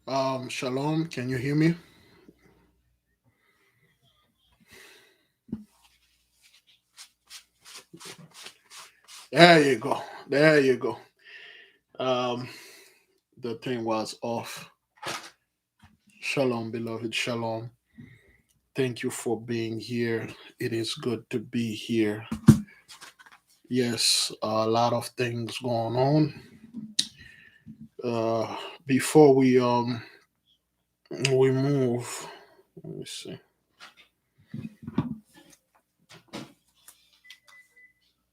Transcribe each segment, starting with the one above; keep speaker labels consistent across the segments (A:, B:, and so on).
A: Shalom, can you hear me? There you go. There you go. Um, the thing was off. Shalom, beloved. Shalom. Thank you for being here. It is good to be here. Yes, a lot of things going on. Before we move, let me see.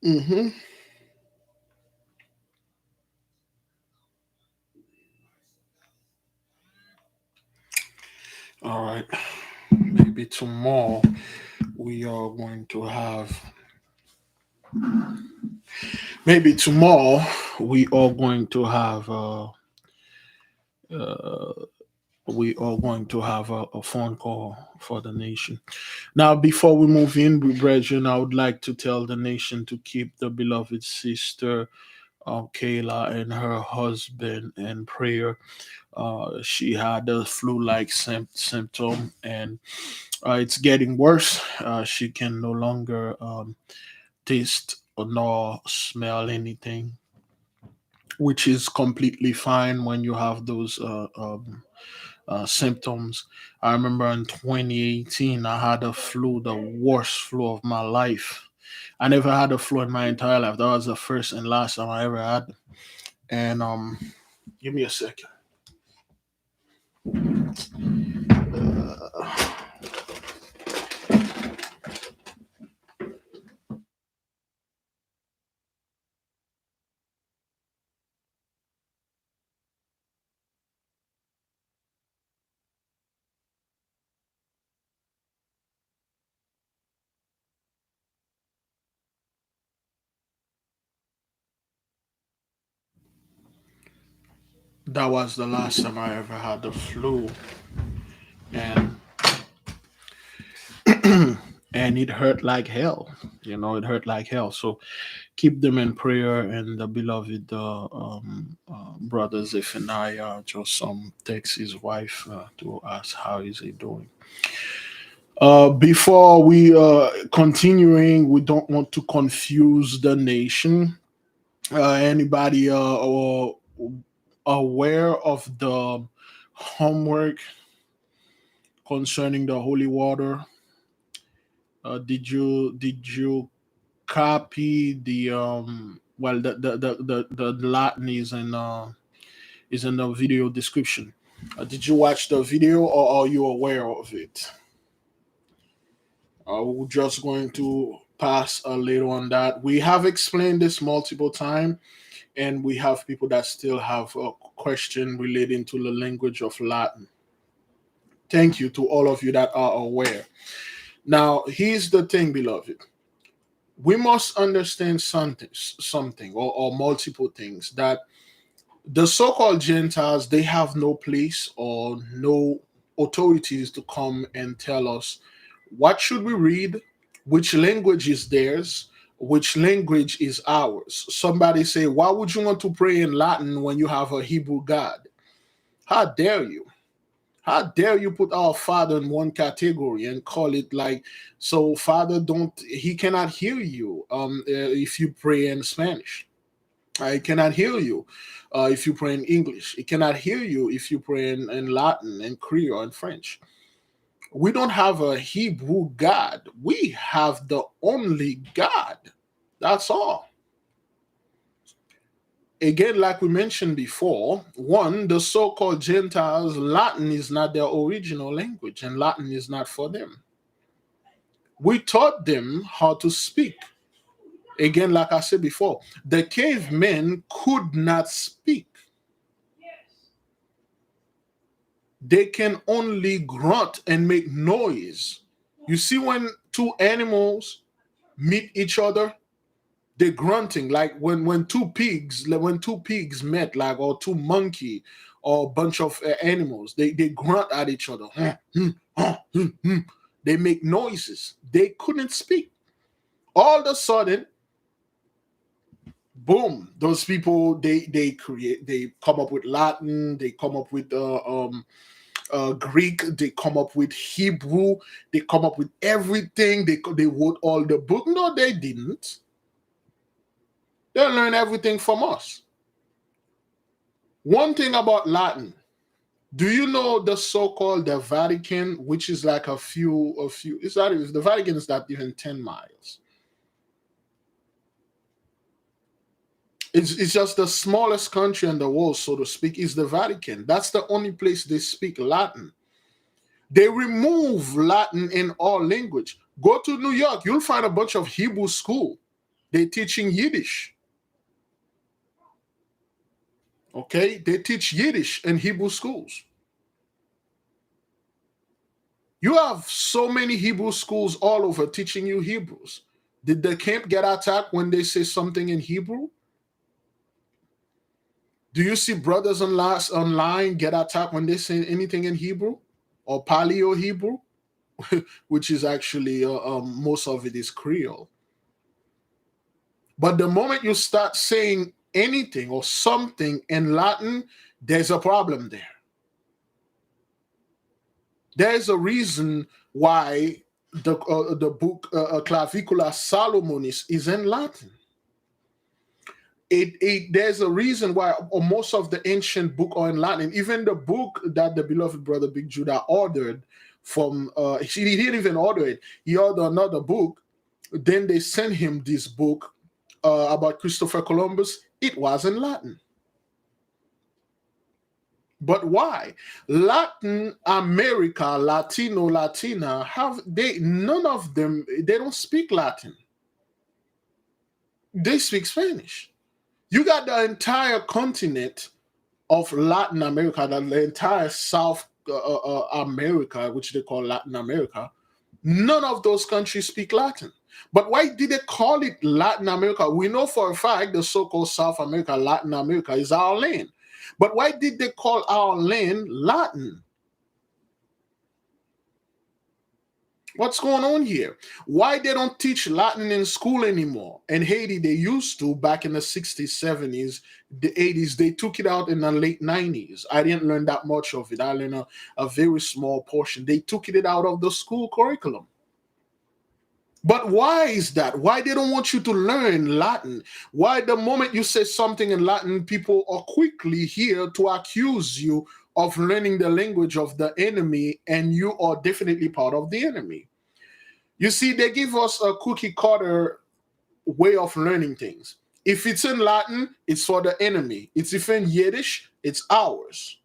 A: Mm-hmm. All right. Maybe tomorrow we are going to have. Maybe tomorrow we are going to have. Uh, we are going to have a phone call for the nation. Now, before we move in, brethren, I would like to tell the nation to keep the beloved sister Kayla and her husband in prayer. She had a flu-like symptom, and it's getting worse. She can no longer taste or nor smell anything, which is completely fine when you have those symptoms. I remember in 2018, I had a flu, the worst flu of my life. I never had a flu in my entire life. That was the first and last time I ever had. And give me a second. That was the last time I ever had the flu, and and it hurt like hell. It hurt like hell. So keep them in prayer, and the beloved brother Zephaniah just text his wife to ask how is he doing. Before we continuing, we don't want to confuse the nation. Anybody or aware of the homework concerning the holy water? Did you copy the well the Latin is in the video description. Did you watch the video or are you aware of it? We're just going to pass a little on that. We have explained this multiple times, and we have people that still have a question relating to the language of Latin. Thank you to all of you that are aware. Now, here's the thing, beloved. We must understand something or multiple things that the so-called Gentiles they have no place or no authorities to come and tell us what should we read, which language is theirs, which language is ours. Somebody say, why would you want to pray in Latin when you have a Hebrew God? How dare you? How dare you put our Father in one category and call it like so? Father, don't he cannot hear you if you pray in Spanish. It cannot hear you if you pray in English. It cannot hear you if you pray in Latin and Creole and French. We don't have a Hebrew God. We have the only God. That's all. Again, like we mentioned before, one, the so called Gentiles, Latin is not their original language, and Latin is not for them. We taught them how to speak. Again, like I said before, the cavemen could not speak, they can only grunt and make noise. You see, when two animals meet each other, they're grunting like when two pigs met, like or two monkey or a bunch of animals, they grunt at each other. They make noises. They couldn't speak. All of a sudden, Boom, those people, they come up with Latin, they come up with Greek, they come up with Hebrew, they come up with everything. They wrote all the book. No, they didn't. They learned everything from us. One thing about Latin, do you know the so-called the Vatican, which is like a few, it's not even, the Vatican is not even 10 miles. It's just the smallest country in the world, so to speak, is the Vatican. That's the only place they speak Latin. They remove Latin in all language. Go to New York, you'll find a bunch of Hebrew school. They're teaching Yiddish. Okay, they teach Yiddish in Hebrew schools. You have so many Hebrew schools all over teaching you Hebrews. Did the camp get attacked when they say something in Hebrew? Do you see brothers online get attacked when they say anything in Hebrew or Paleo Hebrew, which is actually most of it is Creole? But the moment you start saying anything or something in Latin, there's a problem there. There's a reason why the book Clavicula Salomonis is in Latin. There's a reason why most of the ancient book are in Latin. Even the book that the beloved brother Big Judah ordered from, he didn't even order it. He ordered another book. Then they sent him this book about Christopher Columbus. It was in Latin. But why? Latin America, Latino, Latina, none of them, they don't speak Latin. They speak Spanish. You got the entire continent of Latin America, the entire South America, which they call Latin America. None of those countries speak Latin. But why did they call it Latin America? We know for a fact the so-called South America, Latin America is our land. But why did they call our land Latin? What's going on here? Why they don't teach Latin in school anymore? In Haiti, they used to back in the 60s, 70s, the 80s. They took it out in the late 90s. I didn't learn that much of it. I learned a very small portion. They took it out of the school curriculum. But why is that? Why they don't want you to learn Latin? Why the moment you say something in Latin, people are quickly here to accuse you of learning the language of the enemy, and you are definitely part of the enemy. You see, they give us a cookie cutter way of learning things. If it's in Latin, it's for the enemy. If in Yiddish, it's ours.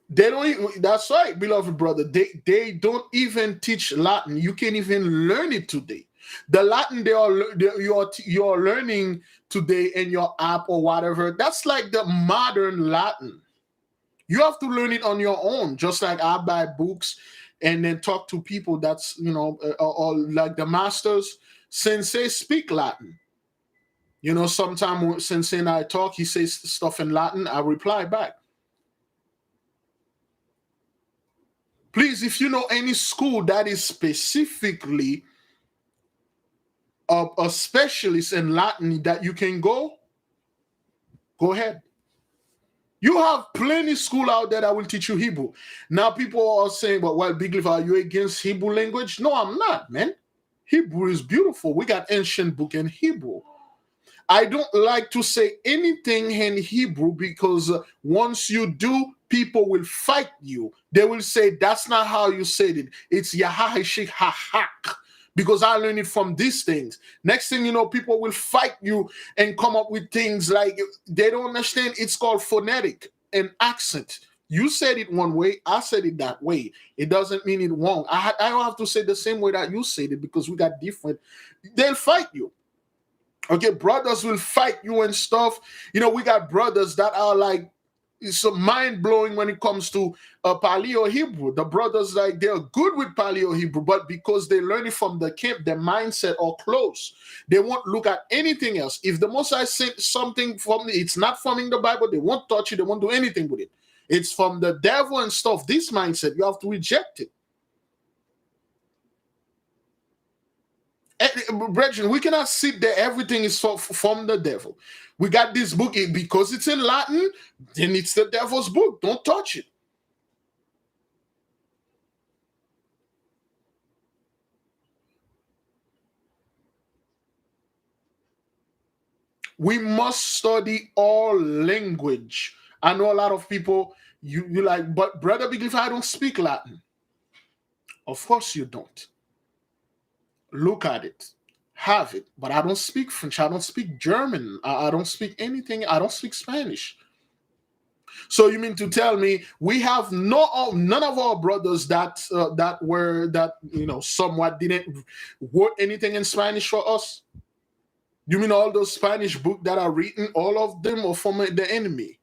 A: They don't even, that's right, beloved brother. They don't even teach Latin. You can't even learn it today. The Latin you're learning today in your app or whatever, that's like the modern Latin. You have to learn it on your own, just like I buy books and then talk to people that's, or like the masters. Sensei speak Latin. Sometimes when Sensei and I talk, he says stuff in Latin, I reply back. Please, if you know any school that is specifically a specialist in Latin that you can go ahead. You have plenty school out there that will teach you Hebrew. Now people are saying, well, Big Leaf, are you against Hebrew language? No, I'm not, man. Hebrew is beautiful. We got ancient book in Hebrew. I don't like to say anything in Hebrew because once you do, people will fight you. They will say, that's not how you said it. It's Yahahishik Hahak. Because I learned it from these things. Next thing you know, people will fight you and come up with things like they don't understand. It's called phonetic and accent. You said it one way, I said it that way. It doesn't mean it wrong. I don't have to say the same way that you said it because we got different. They'll fight you. Okay, brothers will fight you and stuff. We got brothers that are like, it's so mind-blowing when it comes to Paleo Hebrew. The brothers, like, they're good with Paleo Hebrew, but because they learn it from the camp, their mindset are close. They won't look at anything else. If the Mosai sent something from it's not from in the Bible, they won't touch it, they won't do anything with it. It's from the devil and stuff. This mindset, you have to reject it. brethren, we cannot sit there. Everything is from the devil. We got this book because it's in Latin, then it's the devil's book. Don't touch it. We must study all language. I know a lot of people, you like, but brother, if I don't speak Latin. Of course you don't. Look at it. Have it. But I don't speak French. I don't speak German. I don't speak anything. I don't speak Spanish. So you mean to tell me we have none of our brothers that somewhat didn't wrote anything in Spanish for us? You mean all those Spanish books that are written, all of them are from the enemy?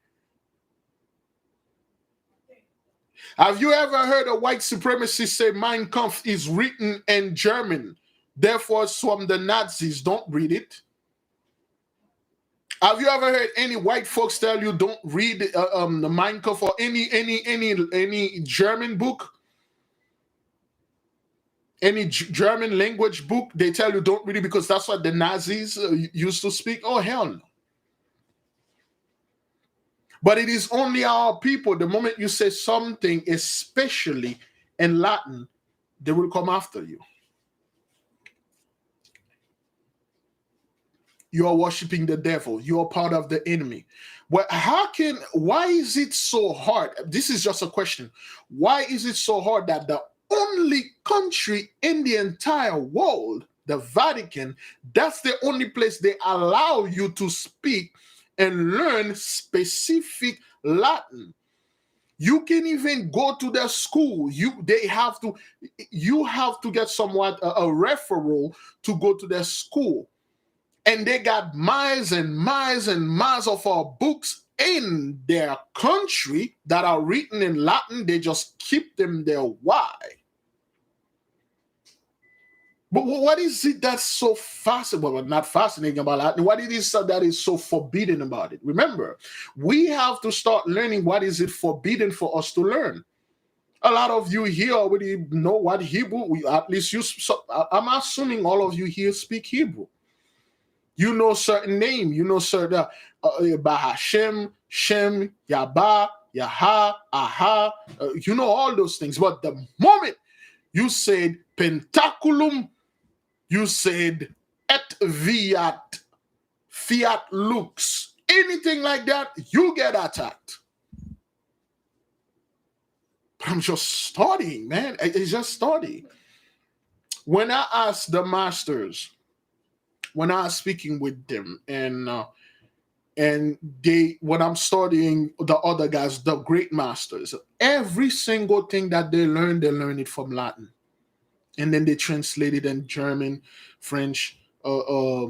A: Have you ever heard a white supremacist say Mein Kampf is written in German? Therefore, it's from the Nazis. Don't read it. Have you ever heard any white folks tell you don't read the Mein Kampf or any German book? Any German language book? They tell you don't read it because that's what the Nazis used to speak? Oh, hell no. But it is only our people, the moment you say something, especially in Latin, they will come after you. You are worshiping the devil. You are part of the enemy. Well, why is it so hard? This is just a question. Why is it so hard that the only country in the entire world, the Vatican, that's the only place they allow you to speak and learn specific Latin? You can even go to their school. You have to get somewhat a referral to go to their school. And they got miles and miles and miles of our books in their country that are written in Latin. They just keep them there. Why? But what is it that's so fascinating? Well, not fascinating about Latin. What it is that is so forbidden about it? Remember, we have to start learning what is it forbidden for us to learn. A lot of you here already know what Hebrew. At least you. So I'm assuming all of you here speak Hebrew. You know certain name. You know certain Bahashem, Shem, Yaba, Yaha, Aha. You know all those things. But the moment you said pentaculum, you said et viat, fiat lux, anything like that, you get attacked. I'm just studying, man. It's just studying. When I ask the masters, when I was speaking with them, and when I'm studying the other guys, the great masters, every single thing that they learn it from Latin, and then they translate it in German, French, other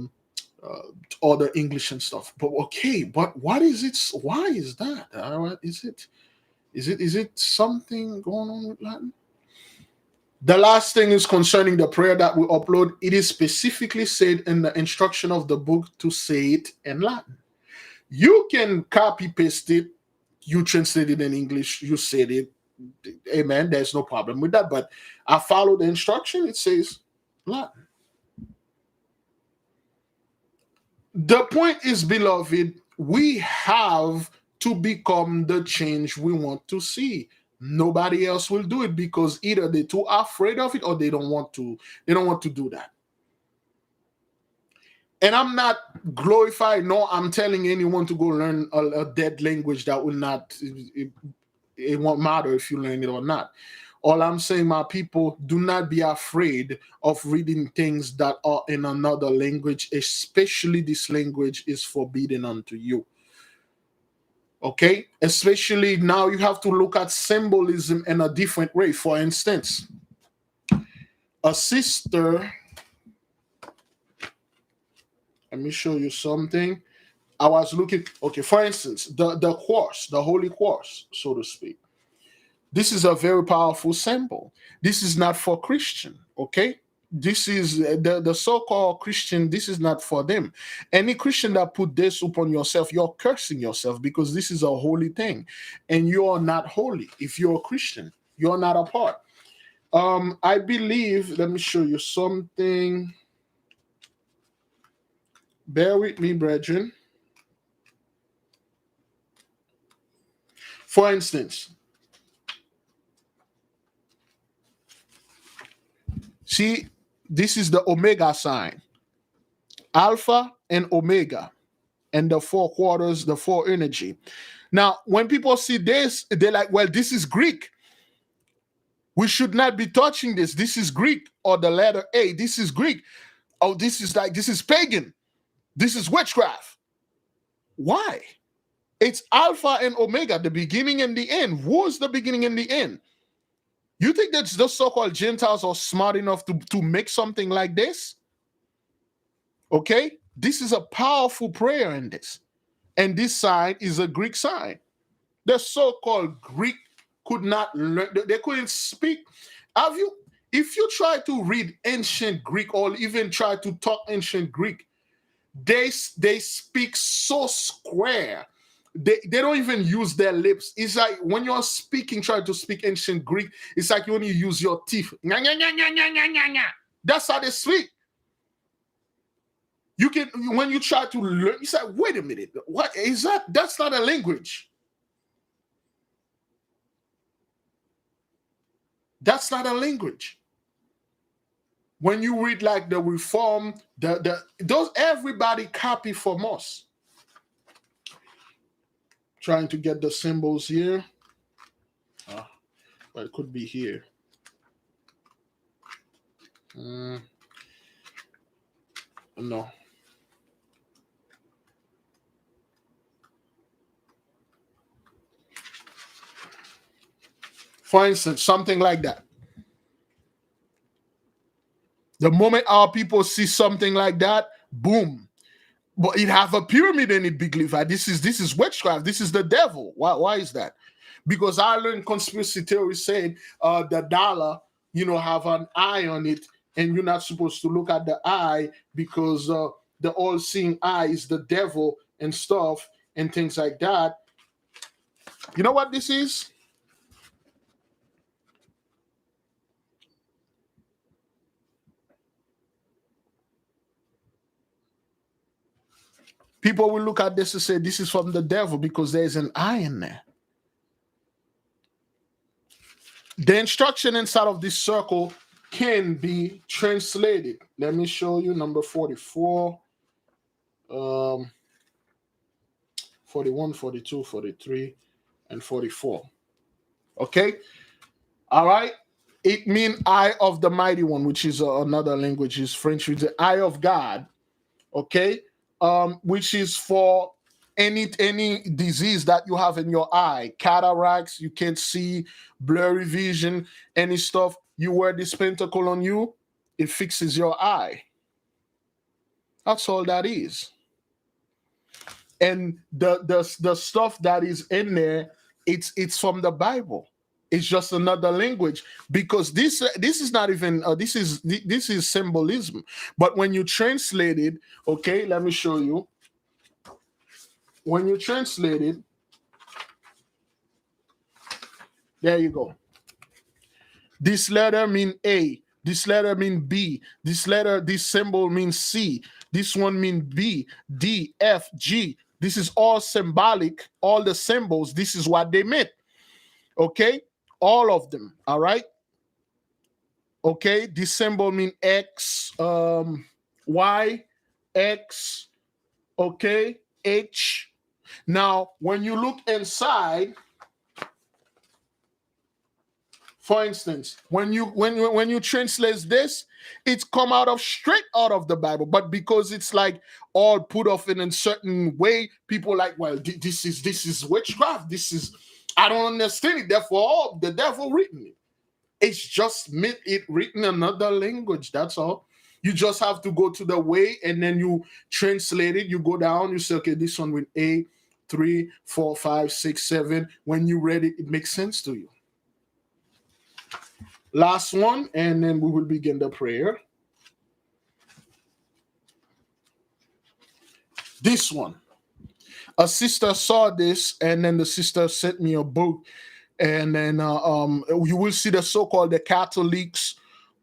A: English and stuff. But okay, but what is it? Why is that? Is it something going on with Latin? The last thing is concerning the prayer that we upload. It is specifically said in the instruction of the book to say it in Latin. You can copy paste it. You translate it in English. You said it. Amen. There's no problem with that. But I follow the instruction. It says Latin. The point is, beloved, we have to become the change we want to see. Nobody else will do it because either they're too afraid of it or they don't want to do that. And I'm not glorifying, no, I'm telling anyone to go learn a dead language that will not, it won't matter if you learn it or not. All I'm saying, my people, do not be afraid of reading things that are in another language, especially this language is forbidden unto you. Okay? Especially now you have to look at symbolism in a different way. For instance, a sister, let me show you something. I was looking, okay, for instance, the quartz, the holy quartz, so to speak. This is a very powerful symbol. This is not for Christian, okay? This is the so-called Christian, this is not for them. Any Christian that put this upon yourself, you're cursing yourself because this is a holy thing. And you are not holy. If you're a Christian, you're not a part. I believe, let me show you something. Bear with me, brethren. For instance, see, this is the omega sign, alpha and omega, and the four quarters, the four energy. Now, when people see this, they're like, well, this is Greek. We should not be touching this. This is Greek, or the letter A. This is Greek. Oh, this is pagan. This is witchcraft. Why? It's alpha and omega, the beginning and the end. Who's the beginning and the end? You think that the so-called Gentiles are smart enough to make something like this? Okay? This is a powerful prayer in this. And this sign is a Greek sign. The so-called Greek could not learn, they couldn't speak. If you try to read ancient Greek or even try to talk ancient Greek, they speak so square. They don't even use their lips. It's like when you're speaking, trying to speak ancient Greek, it's like you only use your teeth. That's how they speak. You can, when you try to learn, you say, wait a minute, what is that? That's not a language. That's not a language. When you read like the Reform, those everybody copy from us. Trying to get the symbols here. But it could be here. No. For instance, something like that. The moment our people see something like that, boom. But it have a pyramid in it, big leaf. This is witchcraft. This is the devil. Why is that? Because I learned conspiracy theory saying the dollar, have an eye on it, and you're not supposed to look at the eye because the all-seeing eye is the devil and stuff and things like that. You know what this is? People will look at this and say this is from the devil because there's an eye in there. The instruction inside of this circle can be translated. Let me show you number 44, 41, 42, 43, and 44. Okay? All right? It means eye of the mighty one, which is another language, is French, with the eye of God. Okay? Which is for any disease that you have in your eye, cataracts, you can't see, blurry vision, any stuff. You wear this pentacle on you, it fixes your eye. That's all that is. And the stuff that is in there, it's from the Bible. It's just another language because this is not even this is symbolism. But when you translate it, okay, let me show you. When you translate it, there you go. This letter mean A. This letter mean B. This symbol means C. This one mean B, D, F, G. This is all symbolic. All the symbols. This is what they meant. Okay. All of them, all right? Okay, this symbol mean X, Y, X, okay, H. Now, when you look inside, for instance, when you translate this, it's come straight out of the Bible, but because it's like all put off in a certain way, people like, well, this is witchcraft. This is, I don't understand it. Therefore, the devil written it. It's just it written another language. That's all. You just have to go to the way and then you translate it. You go down. You say, okay, this one with A, 3, 4, 5, 6, 7. When you read it, it makes sense to you. Last one, and then we will begin the prayer. This one. A sister saw this, and then the sister sent me a book, and then you will see the so-called the Catholics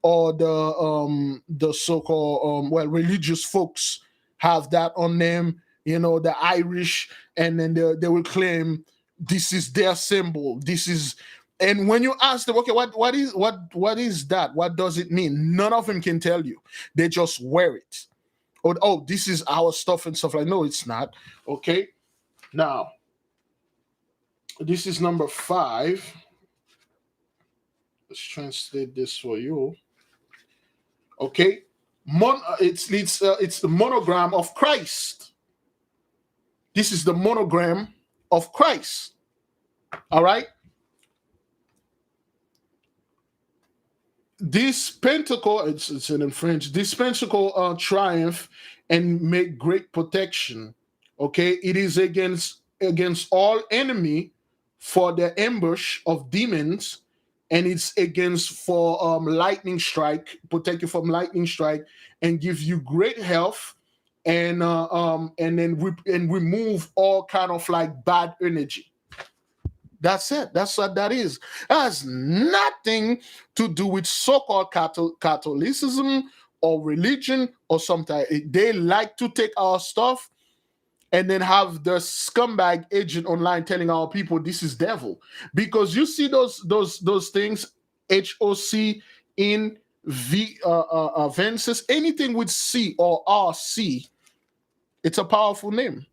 A: or the so-called religious folks have that on them, the Irish, and then they will claim this is their symbol. This is, and when you ask them, okay, what is that? What does it mean? None of them can tell you. They just wear it. Oh, this is our stuff and stuff like. No, it's not. Okay, now this is number 5. Let's translate this for you. Okay, it's the monogram of Christ. This is the monogram of Christ. All right. This pentacle, it's in French. This pentacle triumph and make great protection. Okay, it is against all enemy for the ambush of demons, and it's against for lightning strike, protect you from lightning strike, and give you great health, and then remove all kind of like bad energy. That's it. That's what that is. It has nothing to do with so-called Catholicism or religion or something. They like to take our stuff and then have the scumbag agent online telling our people this is devil. Because you see those things, HOC in Vences, anything with C or RC, it's a powerful name.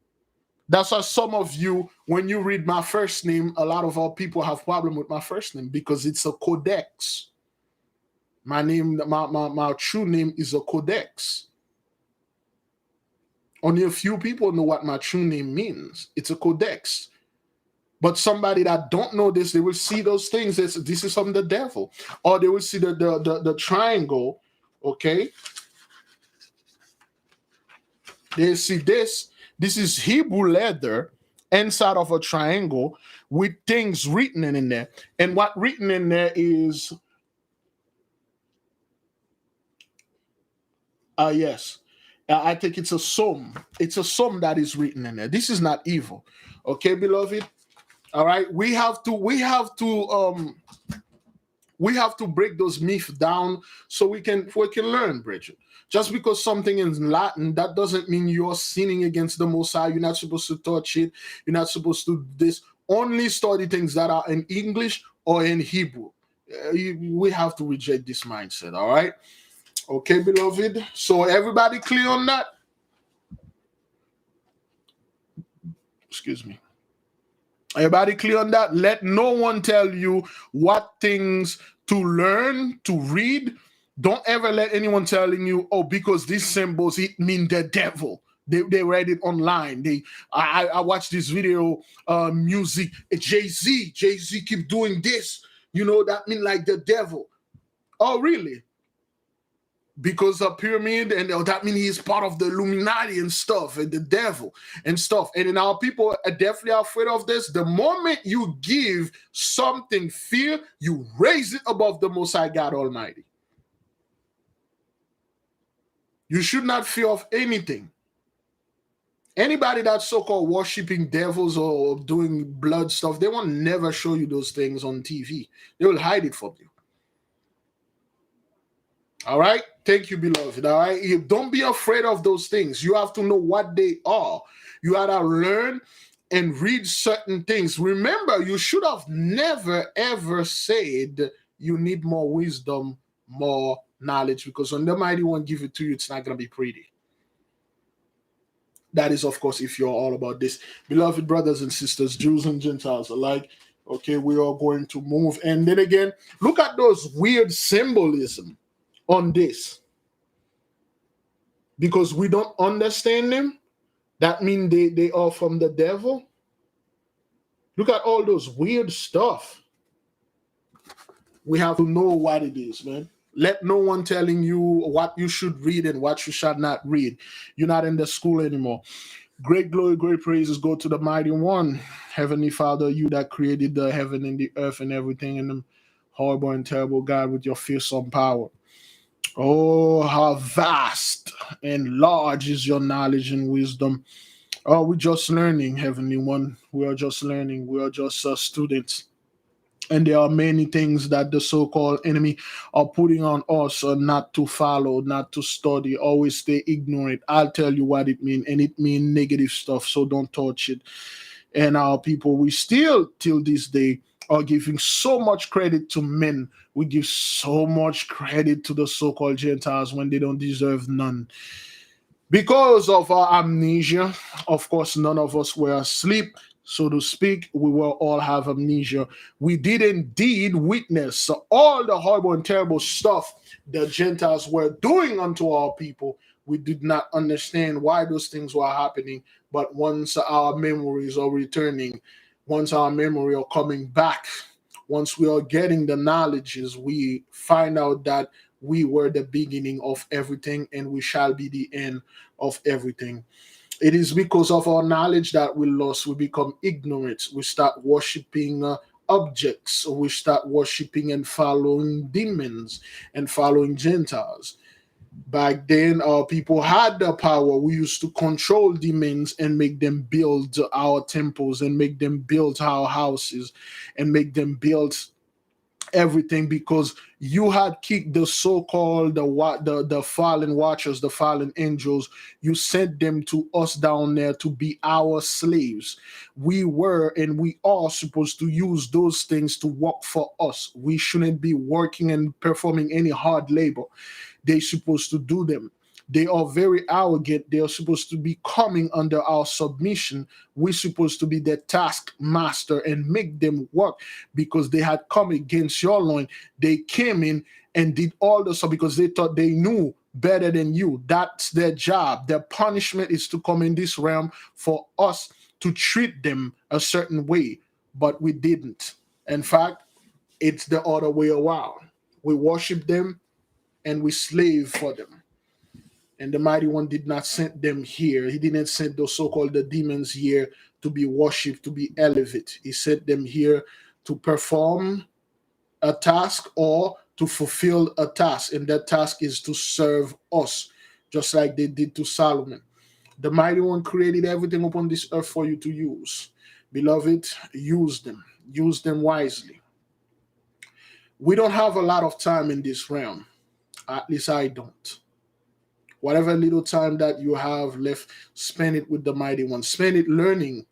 A: That's why some of you, when you read my first name, a lot of our people have problem with my first name because it's a codex. My name, my true name is a codex. Only a few people know what my true name means. It's a codex. But somebody that don't know this, they will see those things. This is from the devil. Or they will see the triangle, okay? They see this. This is Hebrew leather inside of a triangle with things written in there. And what written in there is, yes, I think it's a psalm. It's a psalm that is written in there. This is not evil. Okay, beloved? All right, we have to break those myths down so we can learn, Bridget. Just because something is in Latin, that doesn't mean you're sinning against the Most High. You're not supposed to touch it. You're not supposed to do this. Only study things that are in English or in Hebrew. We have to reject this mindset, all right? Okay, beloved? So everybody clear on that? Excuse me. Everybody clear on that? Let no one tell you what things to learn, to read. Don't ever let anyone telling you, oh, because these symbols, it mean the devil. They read it online. I watched this video, music, Jay-Z keep doing this. That mean like the devil. Oh, really? Because a pyramid, and that means he's part of the Illuminati and stuff, and the devil and stuff. And then our people are definitely afraid of this. The moment you give something fear, you raise it above the Most High God Almighty. You should not fear of anything. Anybody that's so-called worshiping devils or doing blood stuff, they will never show you those things on TV. They will hide it from you. All right? Thank you, beloved. All right? You don't be afraid of those things. You have to know what they are. You got to learn and read certain things. Remember, you should have never, ever said you need more wisdom, more knowledge, because when the mighty one give it to you, it's not going to be pretty. That is, of course, if you're all about this. Beloved brothers and sisters, Jews and Gentiles alike, okay, we are going to move. And then again, look at those weird symbolism on this. Because we don't understand them, that means they are from the devil. Look at all those weird stuff. We have to know what it is, man. Let no one telling you what you should read and what you should not read. You're not in the school anymore. Great glory, great praises go to the mighty one. Heavenly Father, you that created the heaven and the earth and everything in them, horrible and terrible God, with your fearsome power. Oh, how vast and large is your knowledge and wisdom. Oh, we're just learning, Heavenly One. We are just learning. We are just students. And there are many things that the so-called enemy are putting on us, not to follow, not to study, always stay ignorant. I'll tell you what it means, and it means negative stuff, so don't touch it. And our people, we still till this day are giving so much credit to men. We give so much credit to the so-called Gentiles when they don't deserve none. Because of our amnesia, of course, none of us were asleep, so to speak. We will all have amnesia. We did indeed witness all the horrible and terrible stuff the Gentiles were doing unto our people. We did not understand why those things were happening, but once our memories are returning, once our memory are coming back, once we are getting the knowledges, we find out that we were the beginning of everything and we shall be the end of everything. It is because of our knowledge that we lost. We become ignorant. We start worshiping objects. We start worshiping and following demons and following Gentiles. Back then, our people had the power. We used to control demons and make them build our temples and make them build our houses and make them build everything, because you had kicked the so-called the fallen watchers, the fallen angels. You sent them to us down there to be our slaves. We were and we are supposed to use those things to work for us. We shouldn't be working and performing any hard labor. They're supposed to do them. They are very arrogant. They are supposed to be coming under our submission. We're supposed to be their taskmaster and make them work, because they had come against your loin. They came in and did all the stuff because they thought they knew better than you. That's their job. Their punishment is to come in this realm for us to treat them a certain way, but we didn't. In fact, it's the other way around. We worship them and we slave for them. And the mighty one did not send them here. He didn't send those so-called the demons here to be worshipped, to be elevated. He sent them here to perform a task or to fulfill a task. And that task is to serve us, just like they did to Solomon. The mighty one created everything upon this earth for you to use. Beloved, use them. Use them wisely. We don't have a lot of time in this realm. At least I don't. Whatever little time that you have left, spend it with the mighty one. Spend it learning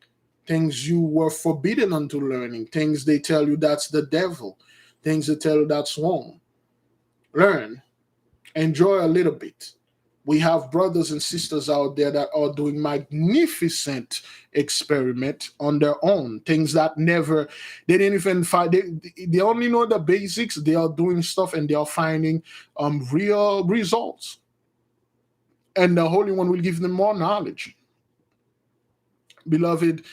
A: things you were forbidden unto learning, things they tell you that's the devil, things they tell you that's wrong. Learn. Enjoy a little bit. We have brothers and sisters out there that are doing magnificent experiment on their own, things that never, they didn't even find, they only know the basics. They are doing stuff and they are finding real results. And the Holy One will give them more knowledge. Beloved,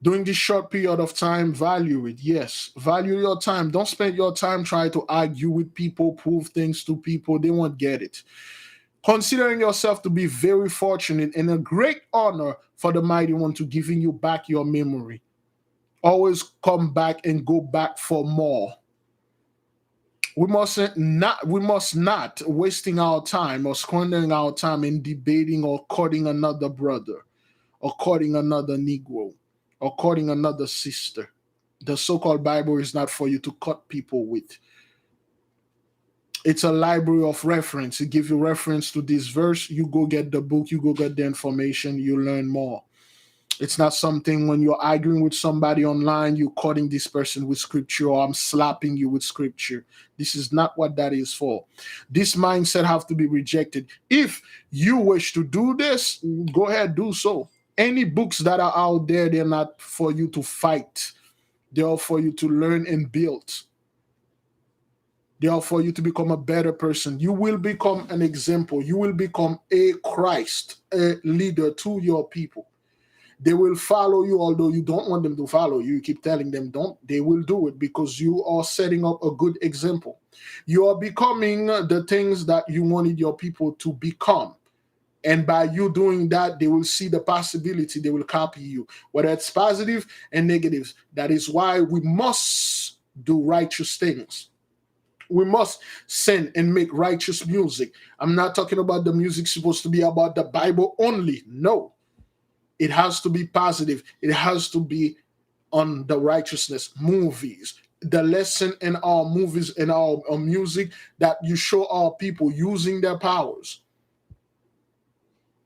A: during this short period of time, value it. Yes, value your time. Don't spend your time trying to argue with people, prove things to people. They won't get it. Considering yourself to be very fortunate and a great honor for the Mighty One to giving you back your memory. Always come back and go back for more. We must not wasting our time or squandering our time in debating or courting another brother or courting another Negro or courting another sister. The so-called Bible is not for you to cut people with. It's a library of reference. It gives you reference to this verse. You go get the book, you go get the information, you learn more. It's not something when you're arguing with somebody online, you're cutting this person with scripture, or I'm slapping you with scripture. This is not what that is for. This mindset have to be rejected. If you wish to do this, go ahead, do so. Any books that are out there, they're not for you to fight. They are for you to learn and build. They are for you to become a better person. You will become an example. You will become a Christ, a leader to your people. They will follow you, although you don't want them to follow you. You keep telling them don't. They will do it because you are setting up a good example. You are becoming the things that you wanted your people to become. And by you doing that, they will see the possibility. They will copy you, whether it's positive and negative. That is why we must do righteous things. We must sing and make righteous music. I'm not talking about the music supposed to be about the Bible only. No. It has to be positive. It has to be on the righteousness, movies, the lesson in our movies, in our music, that you show our people using their powers.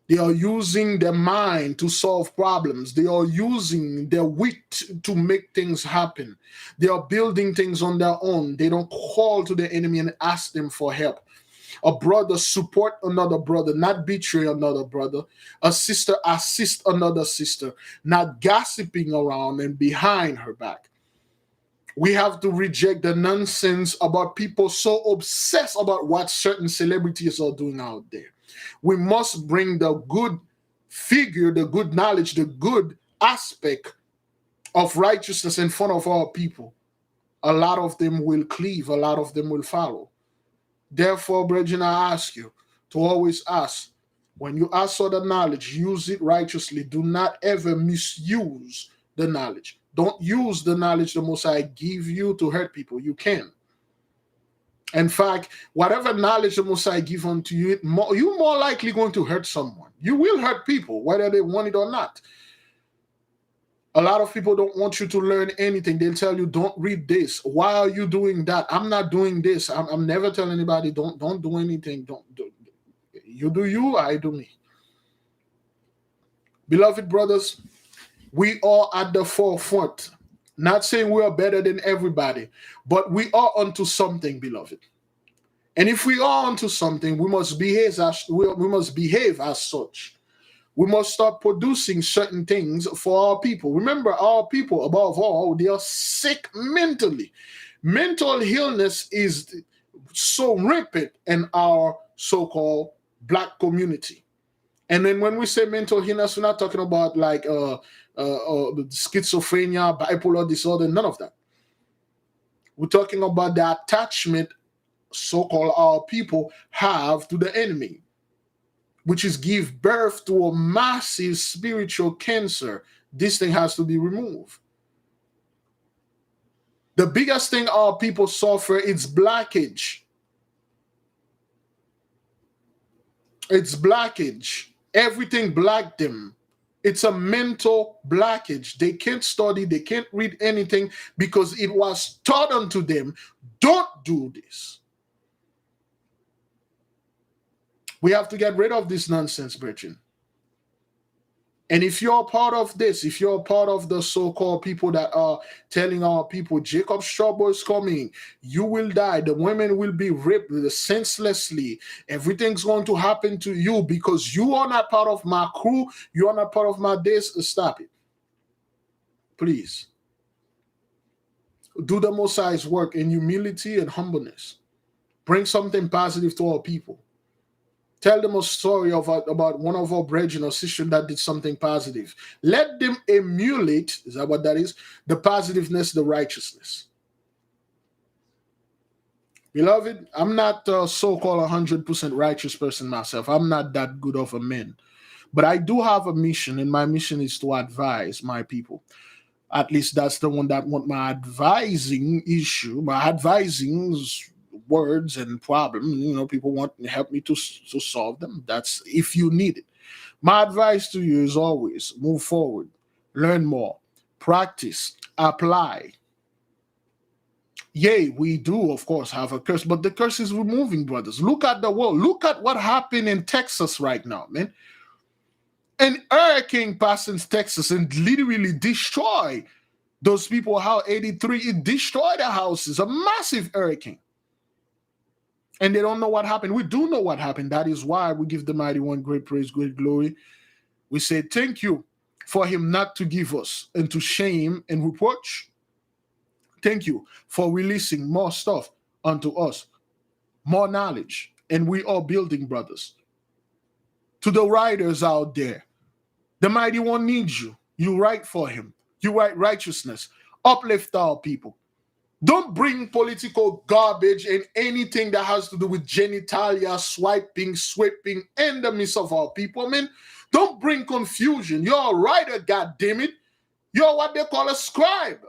A: They are using their mind to solve problems. They are using their wit to make things happen. They are building things on their own. They don't call to the enemy and ask them for help. A brother support another brother, not betray another brother. A sister assist another sister, not gossiping around and behind her back. We have to reject the nonsense about people so obsessed about what certain celebrities are doing out there. We must bring the good figure, the good knowledge, the good aspect of righteousness in front of our people. A lot of them will cleave, a lot of them will follow. Therefore, brethren, I ask you to always ask. When you ask for the knowledge, use it righteously. Do not ever misuse the knowledge. Don't use the knowledge the Most High give you to hurt people. You can. In fact, whatever knowledge the Most High give unto you, you're more likely going to hurt someone. You will hurt people, whether they want it or not. A lot of people don't want you to learn anything. They'll tell you, don't read this. Why are you doing that? I'm not doing this. I'm never telling anybody, don't do anything. Don't do. You do you, I do me. Beloved brothers, we are at the forefront. Not saying we are better than everybody, but we are onto something, beloved. And if we are onto something, we must behave as such. We must start producing certain things for our people. Remember, our people, above all, they are sick mentally. Mental illness is so rampant in our so-called Black community. And then when we say mental illness, we're not talking about like schizophrenia, bipolar disorder, none of that. We're talking about the attachment so-called our people have to the enemy, which is give birth to a massive spiritual cancer. This thing has to be removed. The biggest thing our people suffer is blackage. It's blackage. Everything black them. It's a mental blackage. They can't study, they can't read anything because it was taught unto them, don't do this. We have to get rid of this nonsense, brethren. And if you're part of this, if you're part of the so-called people that are telling our people, Jacob's trouble is coming, you will die, the women will be raped senselessly, everything's going to happen to you because you are not part of my crew, you are not part of my days, stop it. Please. Do the Most High's work in humility and humbleness. Bring something positive to our people. Tell them a story about one of our brethren or sister that did something positive. Let them emulate, is that what that is? The positiveness, the righteousness. Beloved, I'm not a so-called 100% righteous person myself. I'm not that good of a man. But I do have a mission, and my mission is to advise my people. At least that's the one that want my advising issue, my advising words and problems. People want to help me to solve them. That's if you need it. My advice to you is always move forward, learn more, practice, apply. Yea, we do, of course, have a curse, but the curse is removing, brothers. Look at the world. Look at what happened in Texas right now, man. An hurricane passing Texas and literally destroy those people. How 83, it destroyed their houses, a massive hurricane. And they don't know what happened. We do know what happened. That is why we give the Mighty One great praise, great glory. We say thank you for him not to give us into shame and reproach. Thank you for releasing more stuff unto us, more knowledge. And we are building, brothers. To the writers out there, the Mighty One needs you. You write for him. You write righteousness. Uplift our people. Don't bring political garbage and anything that has to do with genitalia, swiping, sweeping in the midst of our people, man. Don't bring confusion. You're a writer, goddammit. You're what they call a scribe.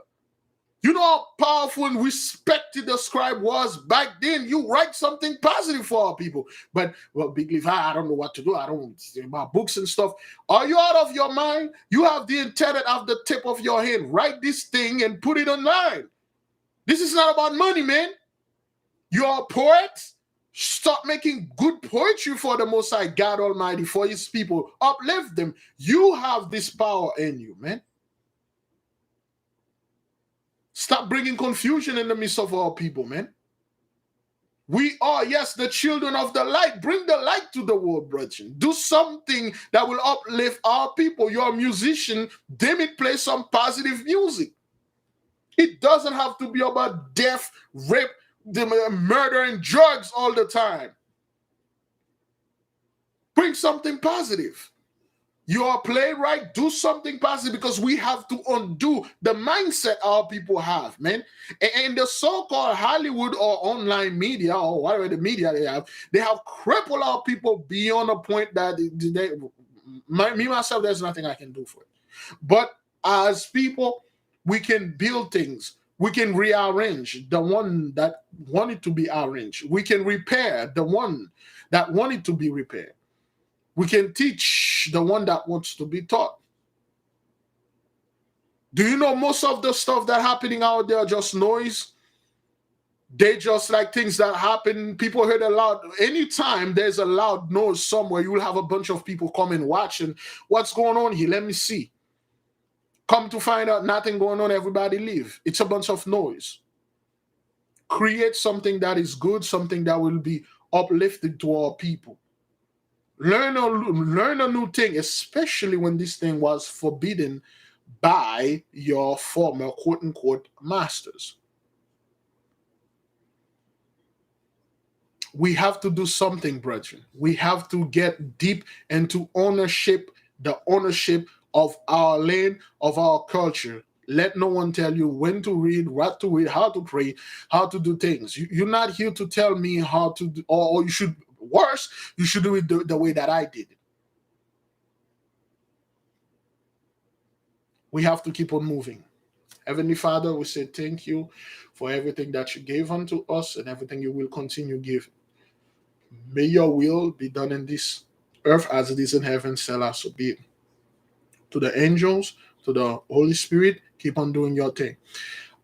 A: You know how powerful and respected the scribe was back then. You write something positive for our people. But, well, Big Leaf, I don't know what to do. I don't know about books and stuff. Are you out of your mind? You have the internet at the tip of your hand. Write this thing and put it online. This is not about money, man. You're a poet. Stop making good poetry for the Most High God Almighty, for his people. Uplift them. You have this power in you, man. Stop bringing confusion in the midst of our people, man. We are, yes, the children of the light. Bring the light to the world, brethren. Do something that will uplift our people. You're a musician. Damn it, play some positive music. It doesn't have to be about death, rape, murder, and drugs all the time. Bring something positive. You're a playwright, do something positive, because we have to undo the mindset our people have, man. And the so-called Hollywood or online media or whatever the media they have crippled our people beyond a point that myself, there's nothing I can do for it. But as people, we can build things. We can rearrange the one that wanted to be arranged. We can repair the one that wanted to be repaired. We can teach the one that wants to be taught. Do you know most of the stuff that happening out there are just noise? They just like things that happen. People heard a loud. Anytime there's a loud noise somewhere, you will have a bunch of people come and watch. And what's going on here? Let me see. Come to find out nothing going on. Everybody leave. It's a bunch of noise. Create something that is good, something that will be uplifted to our people. Learn a new thing, especially when this thing was forbidden by your former quote-unquote masters. We have to do something, brethren. We have to get deep into ownership, the ownership of our land, of our culture. Let no one tell you when to read, what to read, how to pray, how to do things. You're not here to tell me how to do, or you should. Worse, you should do it the way that I did it. We have to keep on moving. Heavenly Father, we say thank you for everything that you gave unto us and everything you will continue giving. May your will be done in this earth as it is in heaven. Selah, so be it. To the angels, to the Holy Spirit, keep on doing your thing.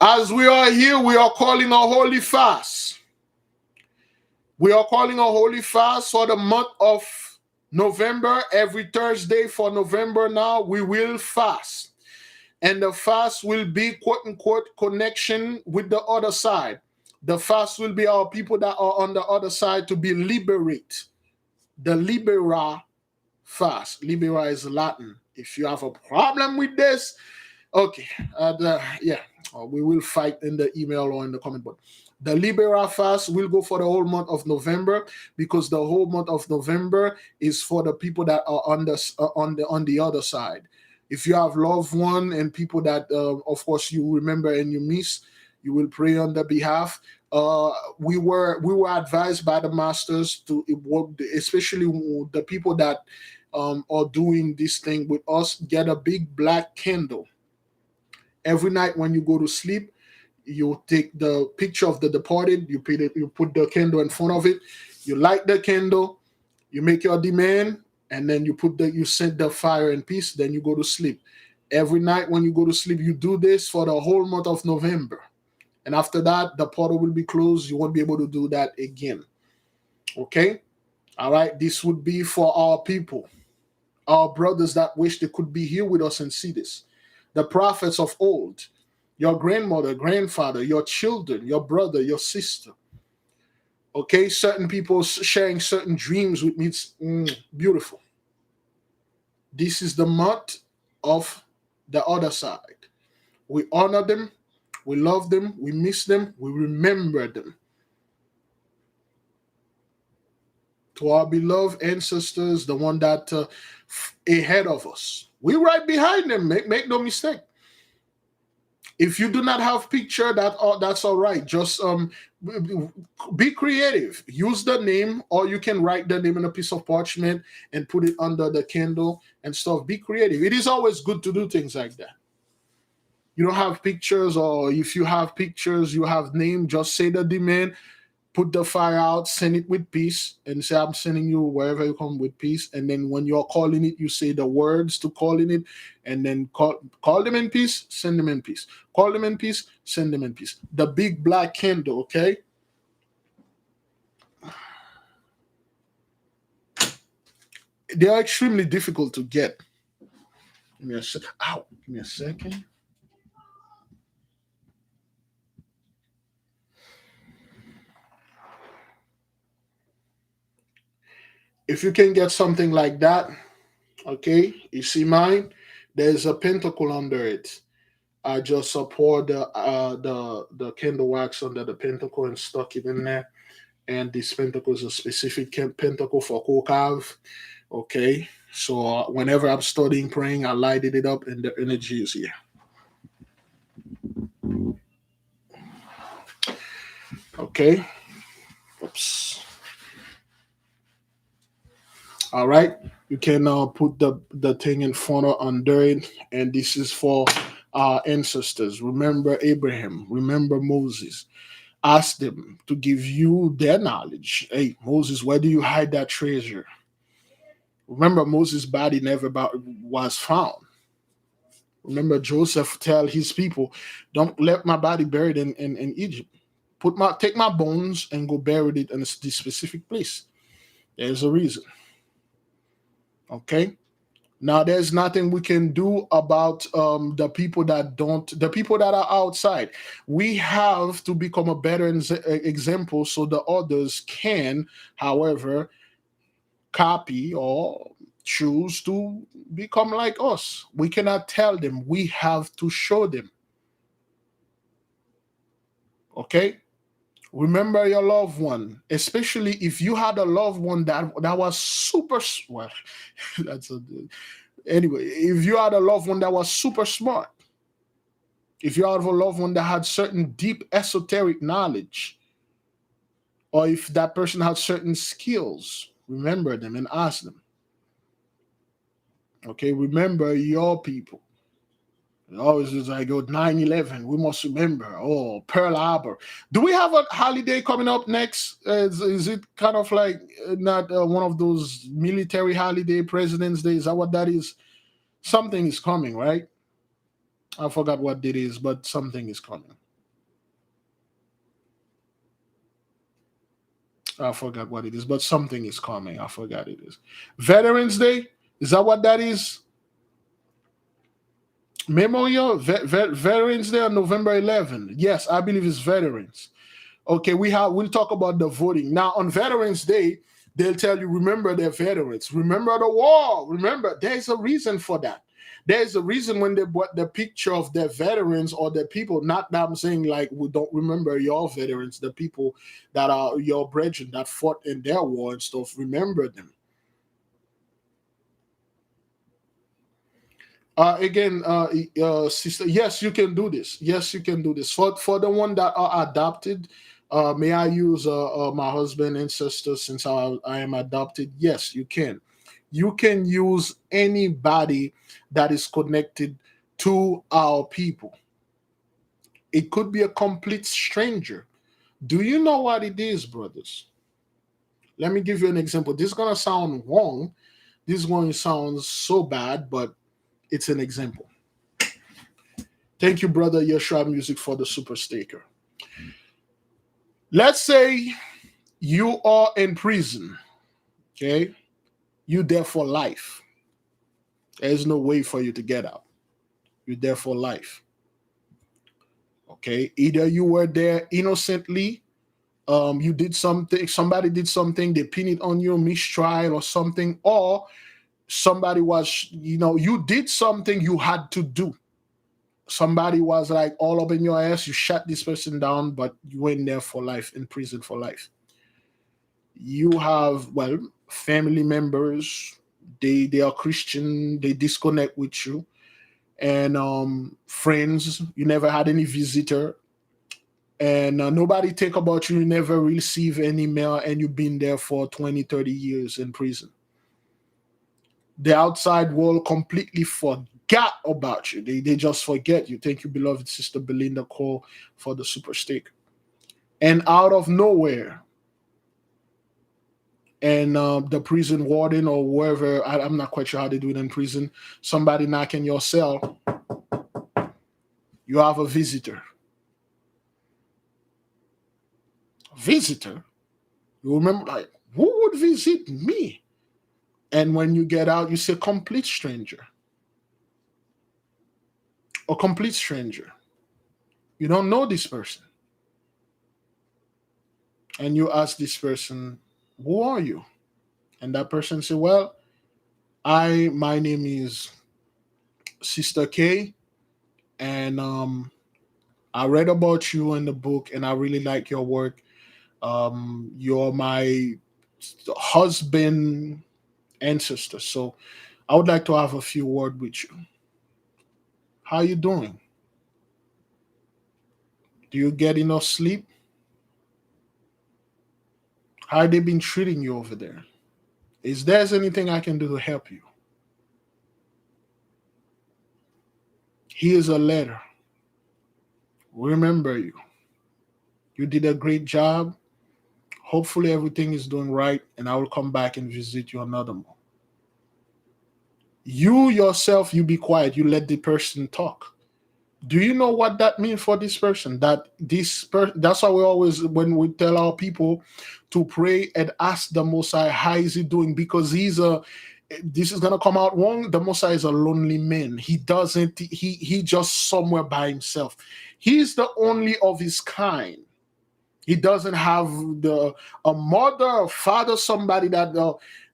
A: As we are here, we are calling a holy fast. We are calling a holy fast for the month of November. Every Thursday for November now, we will fast. And the fast will be, quote-unquote, connection with the other side. The fast will be our people that are on the other side to be liberate. The libera fast. Libera is Latin. If you have a problem with this, okay. We will fight in the email or in the comment board. The Libera fast will go for the whole month of November, because the whole month of November is for the people that are on the other side. If you have loved one and people that, of course, you remember and you miss, you will pray on their behalf. We were advised by the masters to, especially the people that are doing this thing with us, get a big black candle. Every night when you go to sleep, you take the picture of the departed, you put the candle in front of it, you light the candle, you make your demand, and then you set the fire in peace, then you go to sleep. Every night when you go to sleep, you do this for the whole month of November. And after that, the portal will be closed. You won't be able to do that again. Okay? All right? This would be for our people, our brothers that wish they could be here with us and see this. The prophets of old, your grandmother, grandfather, your children, your brother, your sister. Okay, certain people sharing certain dreams with me. It's beautiful. This is the month of the other side. We honor them, we love them, we miss them, we remember them. To our beloved ancestors, the one that ahead of us, we're right behind them. Make no mistake. If you do not have picture, that's all right. Just be creative. Use the name, or you can write the name in a piece of parchment and put it under the candle and stuff. Be creative. It is always good to do things like that. You don't have pictures, or if you have pictures, you have name, just say the demand, put the fire out, send it with peace, and say, I'm sending you wherever you come with peace. And then when you're calling it, you say the words to calling it, and then call them in peace, send them in peace. Call them in peace, send them in peace. The big black candle, okay? They are extremely difficult to get. Give me a sec. Ow, give me a second. If you can get something like that, okay, you see mine, there's a pentacle under it. I just pour the candle wax under the pentacle and stuck it in there. And this pentacle is a specific pentacle for Kokav. Okay, so whenever I'm studying praying, I lighted it up, and the energy is here. Okay. Oops. All right. You can put the thing in front of under it, and this is for our ancestors. Remember Abraham. Remember Moses. Ask them to give you their knowledge. Hey, Moses, where do you hide that treasure? Remember, Moses' body never was found. Remember, Joseph tell his people, "Don't let my body buried in Egypt. Take my bones and go bury it in this specific place." There's a reason. Okay. Now, there's nothing we can do about the people the people that are outside. We have to become a better example so the others can, however, copy or choose to become like us. We cannot tell them. We have to show them. Okay? Remember your loved one, especially if you had a loved one that was super well. That's a Anyway, if you had a loved one that was super smart, if you have a loved one that had certain deep esoteric knowledge, or if that person had certain skills, remember them and ask them. Okay, remember your people. It always is like, oh, 9/11, we must remember. Oh, Pearl Harbor. Do we have a holiday coming up next? Is it kind of like not one of those military holiday, President's Day? Is that what that is? Something is coming, right? I forgot what it is, but something is coming. I forgot what it is, but something is coming. I forgot it is. Veterans Day? Is that what that is? Memorial Veterans Day on November 11th. Yes, I believe it's veterans. Okay, we'll talk about the voting. Now on Veterans Day, they'll tell you, remember their veterans, remember the war, remember there's a reason for that. There's a reason when they brought the picture of their veterans or the people, not that I'm saying like we don't remember your veterans, the people that are your brethren that fought in their war and stuff, remember them. Sister, yes, you can do this. Yes, you can do this. For the one that are adopted, may I use my husband and sister since I am adopted? Yes, you can. You can use anybody that is connected to our people. It could be a complete stranger. Do you know what it is, brothers? Let me give you an example. This is gonna sound wrong. This is going to sound so bad, but it's an example. Thank you, brother Yeshua Music, for the super sticker. Let's say you are in prison, okay? You there for life. There's no way for you to get out. You're there for life. Okay? Either you were there innocently, you did something, somebody did something, they pin it on you, mistrial or something, or somebody was, you did something you had to do. Somebody was like all up in your ass, you shut this person down, but you went there for life, in prison for life. You have, well, family members, they are Christian, they disconnect with you, and friends, you never had any visitor, and nobody think about you, you never receive any mail, and you've been there for 20, 30 years in prison. The outside world completely forgot about you. They just forget you. Thank you, beloved sister Belinda Cole, for the super stick. And out of nowhere, and the prison warden or whoever, I'm not quite sure how they do it in prison, somebody knocking your cell, you have a visitor. Visitor? You remember, like, who would visit me? And when you get out, you say complete stranger. A complete stranger. You don't know this person. And you ask this person, who are you? And that person say, well, my name is Sister K, and I read about you in the book, and I really like your work. You're my husband ancestor, so I would like to have a few words with you. How you doing? Do you get enough sleep? How they been treating you over there? Is there anything I can do to help you? Here's a letter. Remember you. You did a great job. Hopefully everything is doing right, and I will come back and visit you another month. You yourself, you be quiet. You let the person talk. Do you know what that means for this person? That's why we always, when we tell our people to pray and ask the Most High, how is he doing? Because this is gonna come out wrong. The Most High is a lonely man. He doesn't. He just somewhere by himself. He's the only of his kind. He doesn't have a mother or father, somebody that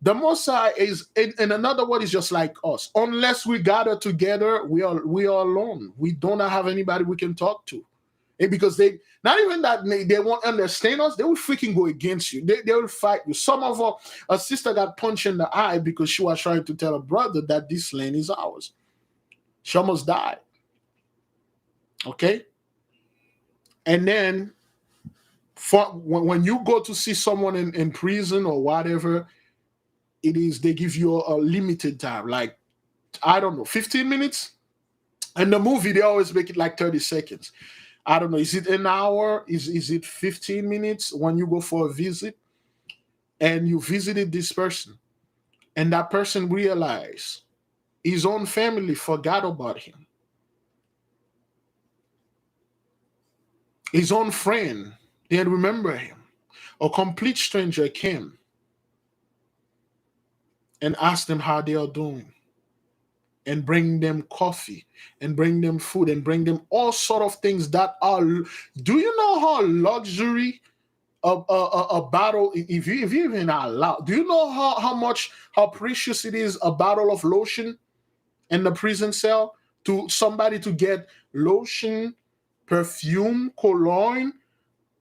A: the Most High is. In another word, is just like us. Unless we gather together, we are alone. We don't have anybody we can talk to, and because they not even that they won't understand us. They will freaking go against you. They will fight you. Some of a sister got punched in the eye because she was trying to tell a brother that this land is ours. She almost died. Okay, and then when you go to see someone in prison or whatever, they give you a limited time, like, I don't know, 15 minutes. And the movie, they always make it like 30 seconds. I don't know, is it an hour? Is it 15 minutes when you go for a visit and you visited this person, and that person realized his own family forgot about him, his own friend didn't remember him, a complete stranger came and asked them how they are doing, and bring them coffee and bring them food and bring them all sort of things that are. Do you know how luxury a bottle, if you even allow, do you know how precious it is, a bottle of lotion in the prison cell, to somebody to get lotion, perfume, cologne,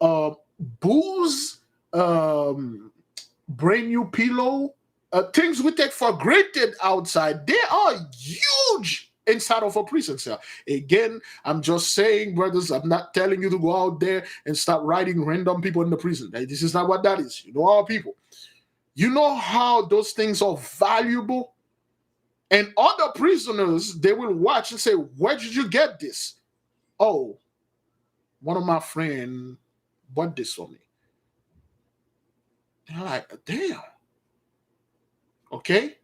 A: uh booze, um brand new pillow, things we take for granted outside, they are huge inside of a prison cell. Again, I'm just saying, brothers, I'm not telling you to go out there and start writing random people in the prison. This is not what that is. You know our people. You know how those things are valuable? And other prisoners, they will watch and say, where did you get this? Oh, one of my friends bought this for me. And I'm like, damn. Okay.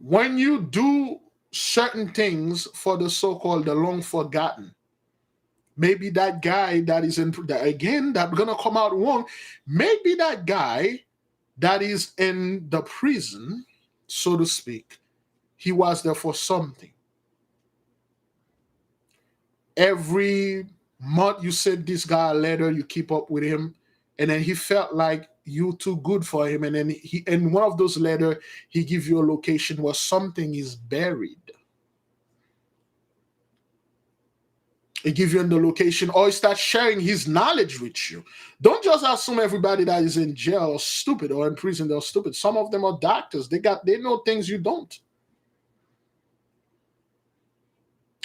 A: When you do certain things for the so-called the long forgotten, maybe that guy that is in that, again, that's gonna come out wrong, maybe that guy that is in the prison, so to speak, he was there for something. Every month you send this guy a letter, you keep up with him, and then he felt like you too good for him, and then he, in one of those letters, he give you a location where something is buried. He give you in the location, or he starts sharing his knowledge with you. Don't just assume everybody that is in jail or stupid or in prison, they're stupid. Some of them are doctors. They know things you don't.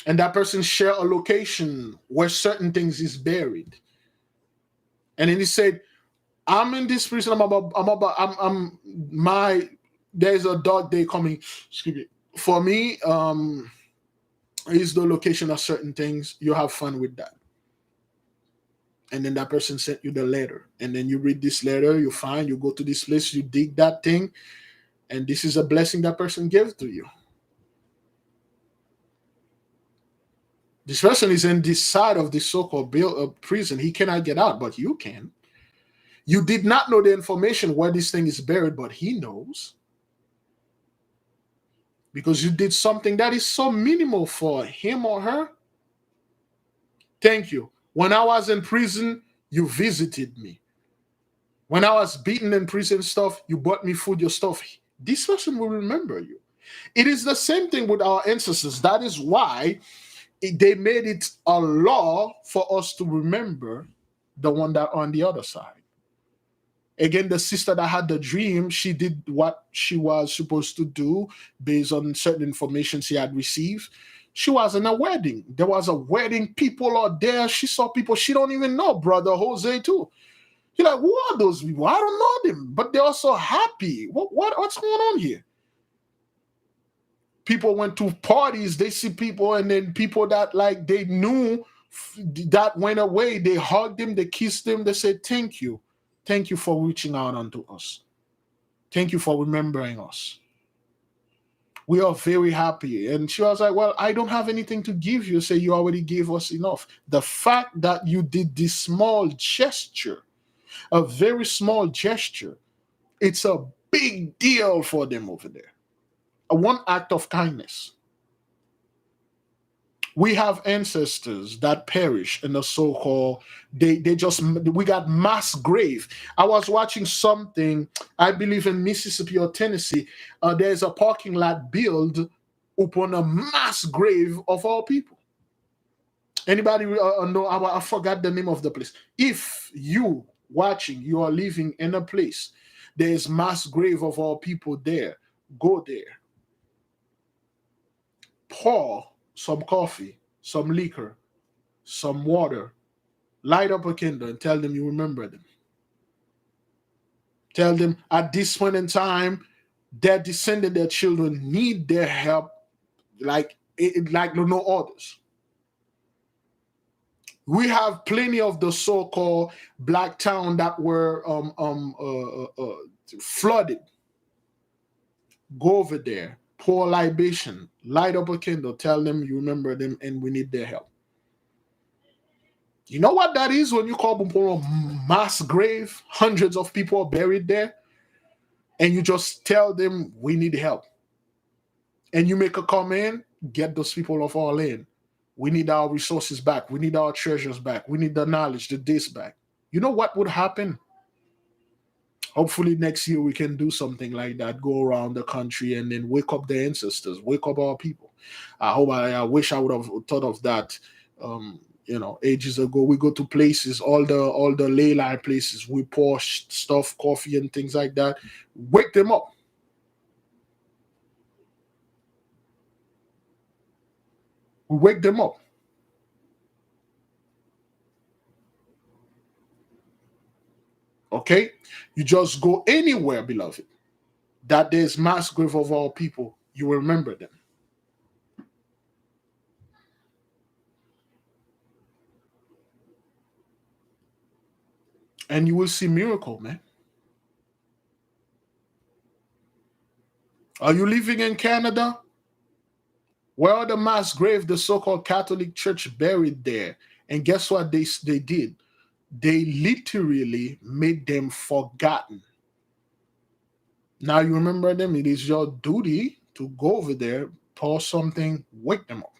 A: And that person share a location where certain things is buried. And then he said, I'm in this prison, I'm my there's a dark day coming. Excuse me. For me, is the location of certain things. You have fun with that. And then that person sent you the letter. And then you read this letter, you find, you go to this place, you dig that thing, and this is a blessing that person gave to you. This person is in this side of this so-called prison. He cannot get out, but you can. You did not know the information where this thing is buried, but he knows. Because you did something that is so minimal for him or her. Thank you. When I was in prison, you visited me. When I was beaten in prison stuff, you bought me food, your stuff. This person will remember you. It is the same thing with our ancestors. That is why they made it a law for us to remember the one that on the other side. Again, the sister that had the dream, she did what she was supposed to do based on certain information she had received. She was in a wedding. There was a wedding. People are there. She saw people she don't even know, brother Jose too. You're like, who are those people? I don't know them, but they're so happy. What's going on here? People went to parties. They see people, and then people that like they knew that went away. They hugged them. They kissed them. They said, "Thank you, thank you for reaching out unto us. Thank you for remembering us. We are very happy." And she was like, "Well, I don't have anything to give you." Say, "You already gave us enough." The fact that you did this small gesture, a very small gesture, it's a big deal for them over there. One act of kindness. We have ancestors that perish in the so-called they just we got mass grave. I was watching something, I believe in Mississippi or Tennessee. There's a parking lot built upon a mass grave of all people. Anybody know? I forgot the name of the place. If you watching, you are living in a place, there is mass grave of all people there. Go there. Pour some coffee, some liquor, some water, light up a candle, and tell them you remember them. Tell them at this point in time, their descendant, their children need their help like no others. We have plenty of the so-called black town that were flooded. Go over there, pour libation, light up a candle, tell them you remember them and we need their help. You know what that is when you call Bumporo a mass grave? Hundreds of people are buried there, and you just tell them we need help. And you make a comment, get those people off our land. We need our resources back. We need our treasures back. We need the knowledge, the this back. You know what would happen? Hopefully next year we can do something like that, go around the country and then wake up the ancestors, wake up our people. I wish I would have thought of that ages ago. We go to places, all the ley line places, we pour stuff, coffee and things like that. Wake them up. We wake them up. Okay? You just go anywhere, beloved, that there's mass grave of all people, you will remember them. And you will see miracle, man. Are you living in Canada? Where are the mass grave, the so-called Catholic Church buried there? And guess what they did? They literally made them forgotten. Now you remember them. It is your duty to go over there, pour something, wake them up.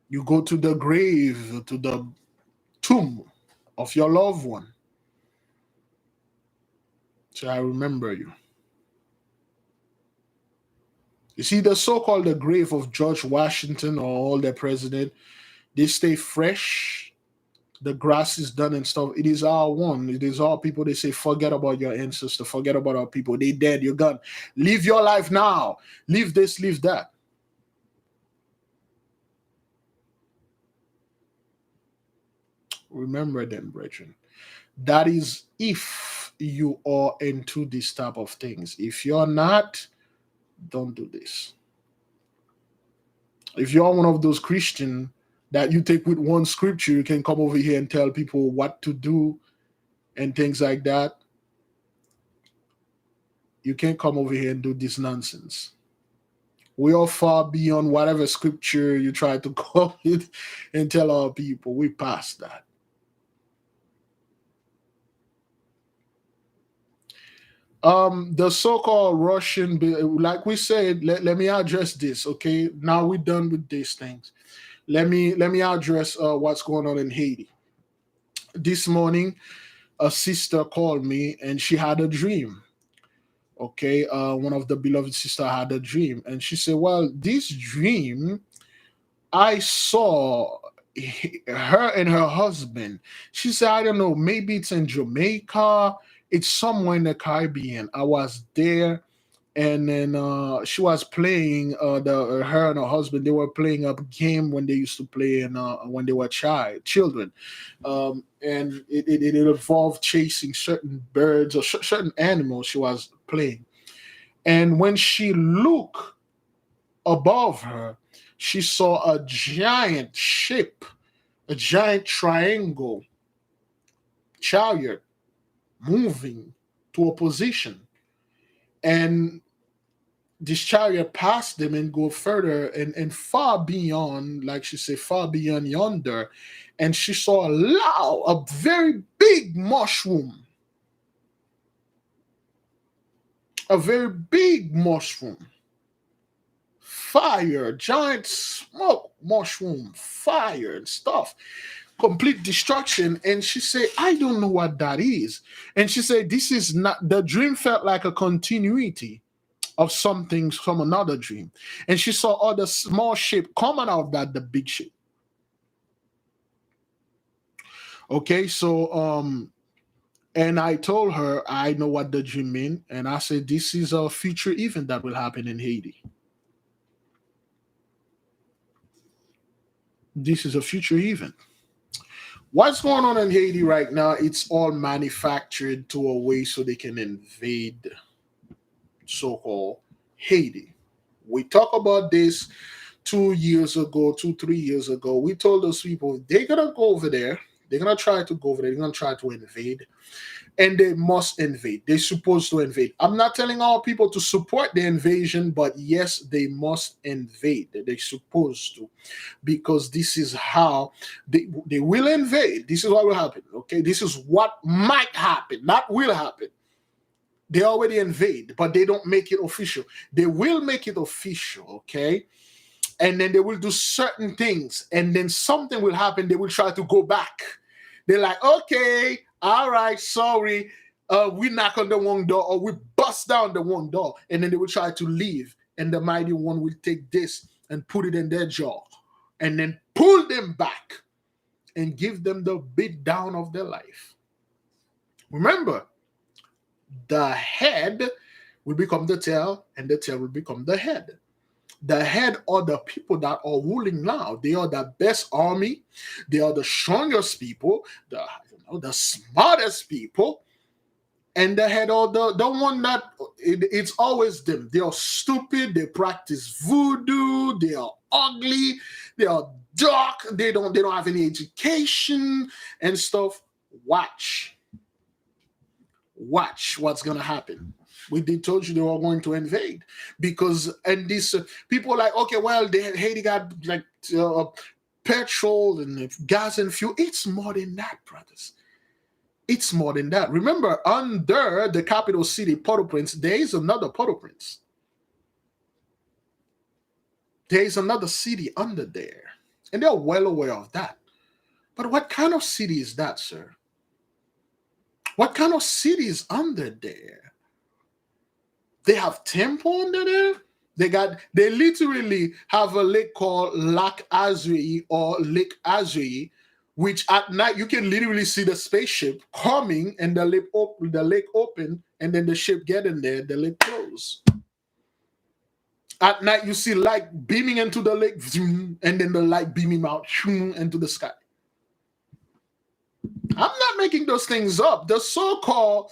A: You go to the grave, to the tomb of your loved one. So I remember you. You see, the so-called the grave of George Washington or all their president, they stay fresh. The grass is done and stuff. It is our one. It is our people. They say, forget about your ancestor. Forget about our people. They dead. You're gone. Live your life now. Live this, live that. Remember them, brethren. That is if you are into this type of things. If you're not, Don't do this. If you're one of those Christian that you take with one scripture, you can come over here and tell people what to do and things like that. You can't come over here and do this nonsense. We are far beyond whatever scripture you try to call it and tell our people. We past that. The so-called Russian, like we said, let me address this. Okay, now we're done with these things. Let me address what's going on in Haiti. This morning, a sister called me and she had a dream. Okay, one of the beloved sister had a dream, and she said, "Well, this dream, I saw her and her husband." She said, "I don't know, maybe it's in Jamaica, it's somewhere in the Caribbean. I was there." And then she was playing the her and her husband. They were playing a game when they used to play in when they were children, and it involved chasing certain birds or certain animals. She was playing, and when she looked above her, she saw a giant ship, a giant triangle chariot moving to a position, and this chariot passed them and go further and far beyond, like she said, far beyond yonder. And she saw a very big mushroom, a very big mushroom, fire, giant smoke, mushroom, fire and stuff, complete destruction. And she said, "I don't know what that is." And she said, "This is not," the dream felt like a continuity of something from another dream. And she saw other small shape coming out of that, the big shape. Okay, so and I told her I know what the dream meant, and I said this is a future event that will happen in Haiti. This is a future event. What's going on in Haiti right now? It's all manufactured to a way so they can invade so-called Haiti. We talk about this 2 years ago, 3 years ago. We told those people they're gonna go over there. They're gonna try to go over there. They're gonna try to invade, and they must invade. They're supposed to invade. I'm not telling all people to support the invasion, but yes, they must invade. They're supposed to, because this is how they will invade. This is what will happen. Okay, this is what might happen, not will happen. They already invade, but they don't make it official. They will make it official. Okay, and then they will do certain things, and then something will happen. They will try to go back. They're like, "Okay, all right, sorry, we knock on the wrong door, or we bust down the wrong door," and then they will try to leave, and the mighty one will take this and put it in their jaw, and then pull them back and give them the beat down of their life. Remember, the head will become the tail, and the tail will become the head. The head are the people that are ruling now. They are the best army. They are the strongest people, the smartest people. And the head are the one that it's always them. They are stupid. They practice voodoo. They are ugly. They are dark. They don't have any education and stuff. Watch what's gonna happen. We did told you they were going to invade, because and these people are like, okay, well, Haiti got like petrol and gas and fuel. It's more than that, brothers. It's more than that. Remember, under the capital city, Port-au-Prince, there is another Port-au-Prince. There is another city under there, and they're well aware of that. But what kind of city is that, sir? What kind of city is under there? They have temple under there. They literally have a lake called Lac Azariah or Lake Azariah, which at night you can literally see the spaceship coming, and the lake open, and then the ship get in there, the lake close. At night you see light beaming into the lake, and then the light beaming out into the sky. I'm not making those things up. The so-called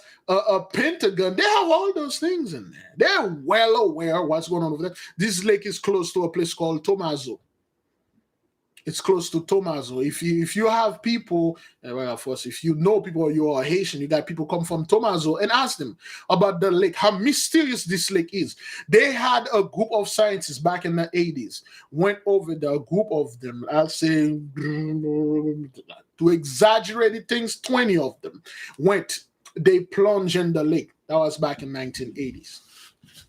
A: Pentagon, they have all those things in there. They're well aware of what's going on over there. This lake is close to a place called Tomazo. It's close to Tomazo. If you have people, well, of course, if you know people, you are Haitian, you got people come from Tomazo and ask them about the lake, how mysterious this lake is. They had a group of scientists back in the 80s, went over there, a group of them, I'll say, to exaggerate things, 20 of them went, they plunged in the lake. That was back in 1980s.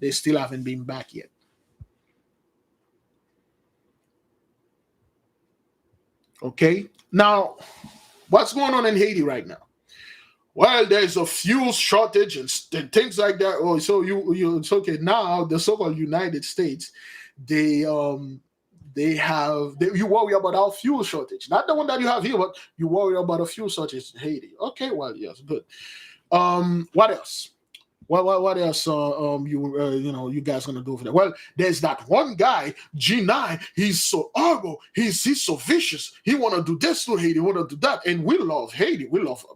A: They still haven't been back yet. Okay, now what's going on in Haiti right now? Well, there's a fuel shortage and things like that. Oh, so it's okay now. The so-called United States, they you worry about our fuel shortage, not the one that you have here, but you worry about a fuel shortage in Haiti. Okay, well, yes, good. What else? What else? You guys gonna do for that? Well, there's that one guy, G9. He's so horrible. He's so vicious. He wanna do this to Haiti. Wanna do that, and we love Haiti. We love.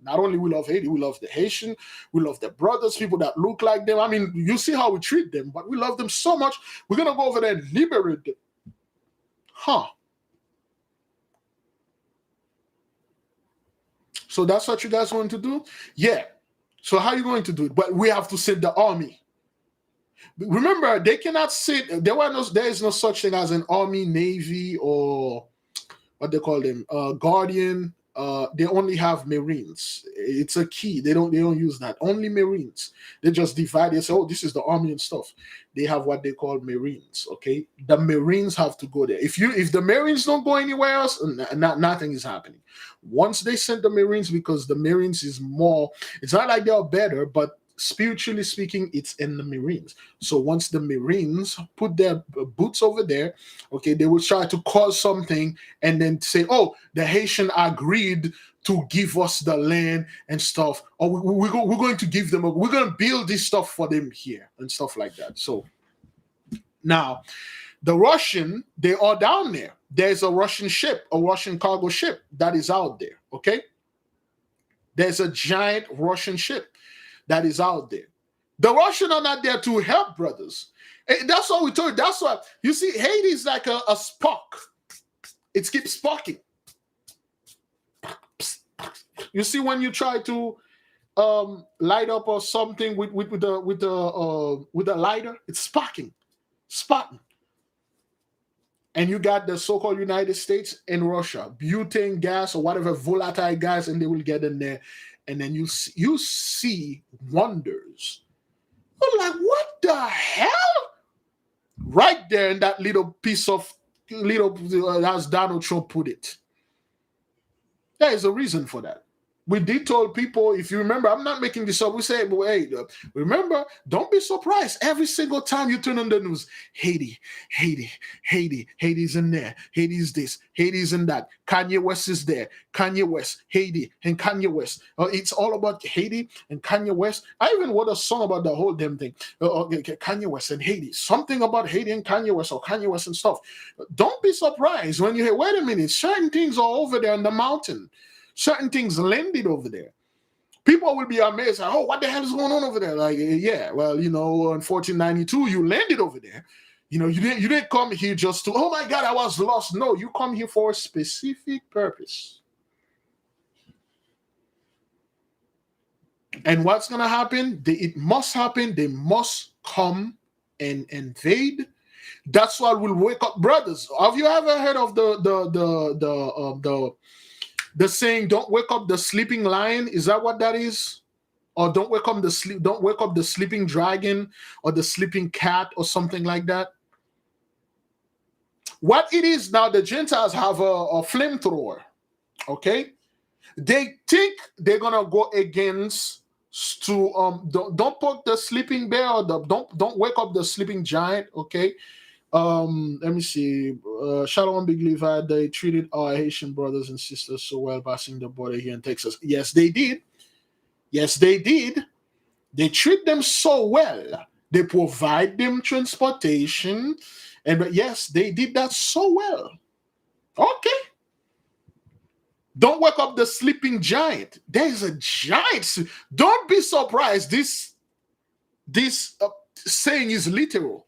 A: Not only we love Haiti, we love the Haitian. We love their brothers, people that look like them. I mean, you see how we treat them, but we love them so much. We're gonna go over there and liberate them. Huh? So that's what you guys want to do? Yeah. So how are you going to do it? But we have to send the army. Remember, they cannot sit. There is no such thing as an army, navy, or what they call them, guardian. They only have Marines. It's a key. They don't use that. Only Marines. They just divide. They say, oh, this is the army and stuff. They have what they call Marines. Okay, the Marines have to go there. If the Marines don't go anywhere else, nothing is happening. Once they send the Marines, because the Marines is more. It's not like they are better, but spiritually speaking, it's in the Marines. So once the Marines put their boots over there, okay, they will try to cause something and then say, oh, the Haitian agreed to give us the land and stuff. Or we're going to give them, we're going to build this stuff for them here and stuff like that. So now the Russian, they are down there. There's a Russian ship, a Russian cargo ship that is out there, okay? There's a giant Russian ship that is out there. The Russians are not there to help, brothers. That's what we told you. That's what you see. Haiti is like a spark. It keeps sparking. You see when you try to light up or something with the lighter, it's sparking. And you got the so-called United States and Russia, butane gas or whatever volatile gas, and they will get in there. And then you see wonders. You're like, what the hell? Right there in that little piece of as Donald Trump put it. There is a reason for that. We did told people, if you remember, I'm not making this up. We say, well, hey, remember, don't be surprised. Every single time you turn on the news, Haiti's in there. Haiti's this, Haiti's in that. Kanye West is there. Kanye West, Haiti, and Kanye West. It's all about Haiti and Kanye West. I even wrote a song about the whole damn thing. Kanye West and Haiti. Something about Haiti and Kanye West or Kanye West and stuff. Don't be surprised when you hear, wait a minute, certain things are over there on the mountain. Certain things landed over there. People will be amazed. Like, oh, what the hell is going on over there? Like, yeah, well, in 1492, you landed over there. You didn't come here just to, oh my God, I was lost. No, you come here for a specific purpose. And what's gonna happen? It must happen. They must come and invade. That's what will wake up, brothers. Have you ever heard of the saying, "Don't wake up the sleeping lion"? Is that what that is? Or don't wake up the sleeping dragon or the sleeping cat or something like that. What it is now, the Gentiles have a flamethrower. Okay, they think they're gonna go against don't poke the sleeping bear or don't wake up the sleeping giant. Okay. Let me see. Shalom Big Levi, they treated our Haitian brothers and sisters so well passing the border here in Texas. Yes, they did. Yes, they did. They treat them so well. They provide them transportation. But yes, they did that so well. Okay. Don't wake up the sleeping giant. There is a giant. Don't be surprised. This saying is literal.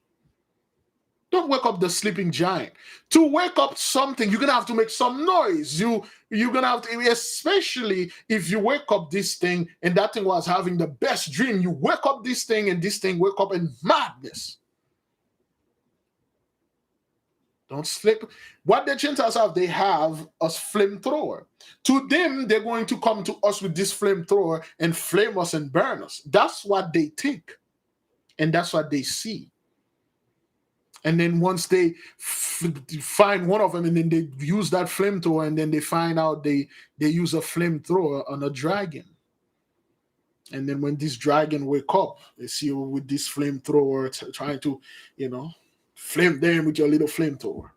A: Don't wake up the sleeping giant. To wake up something, you're gonna have to make some noise. You're gonna have to, especially if you wake up this thing and that thing was having the best dream. You wake up this thing and this thing wake up in madness. Don't sleep. What the Gentiles have, they have a flamethrower. To them, they're going to come to us with this flamethrower and flame us and burn us. That's what they think, and that's what they see. And then once they find one of them, and then they use that flamethrower, and then they find out they use a flamethrower on a dragon. And then when this dragon wake up, they see you with this flamethrower trying to, flame them with your little flamethrower.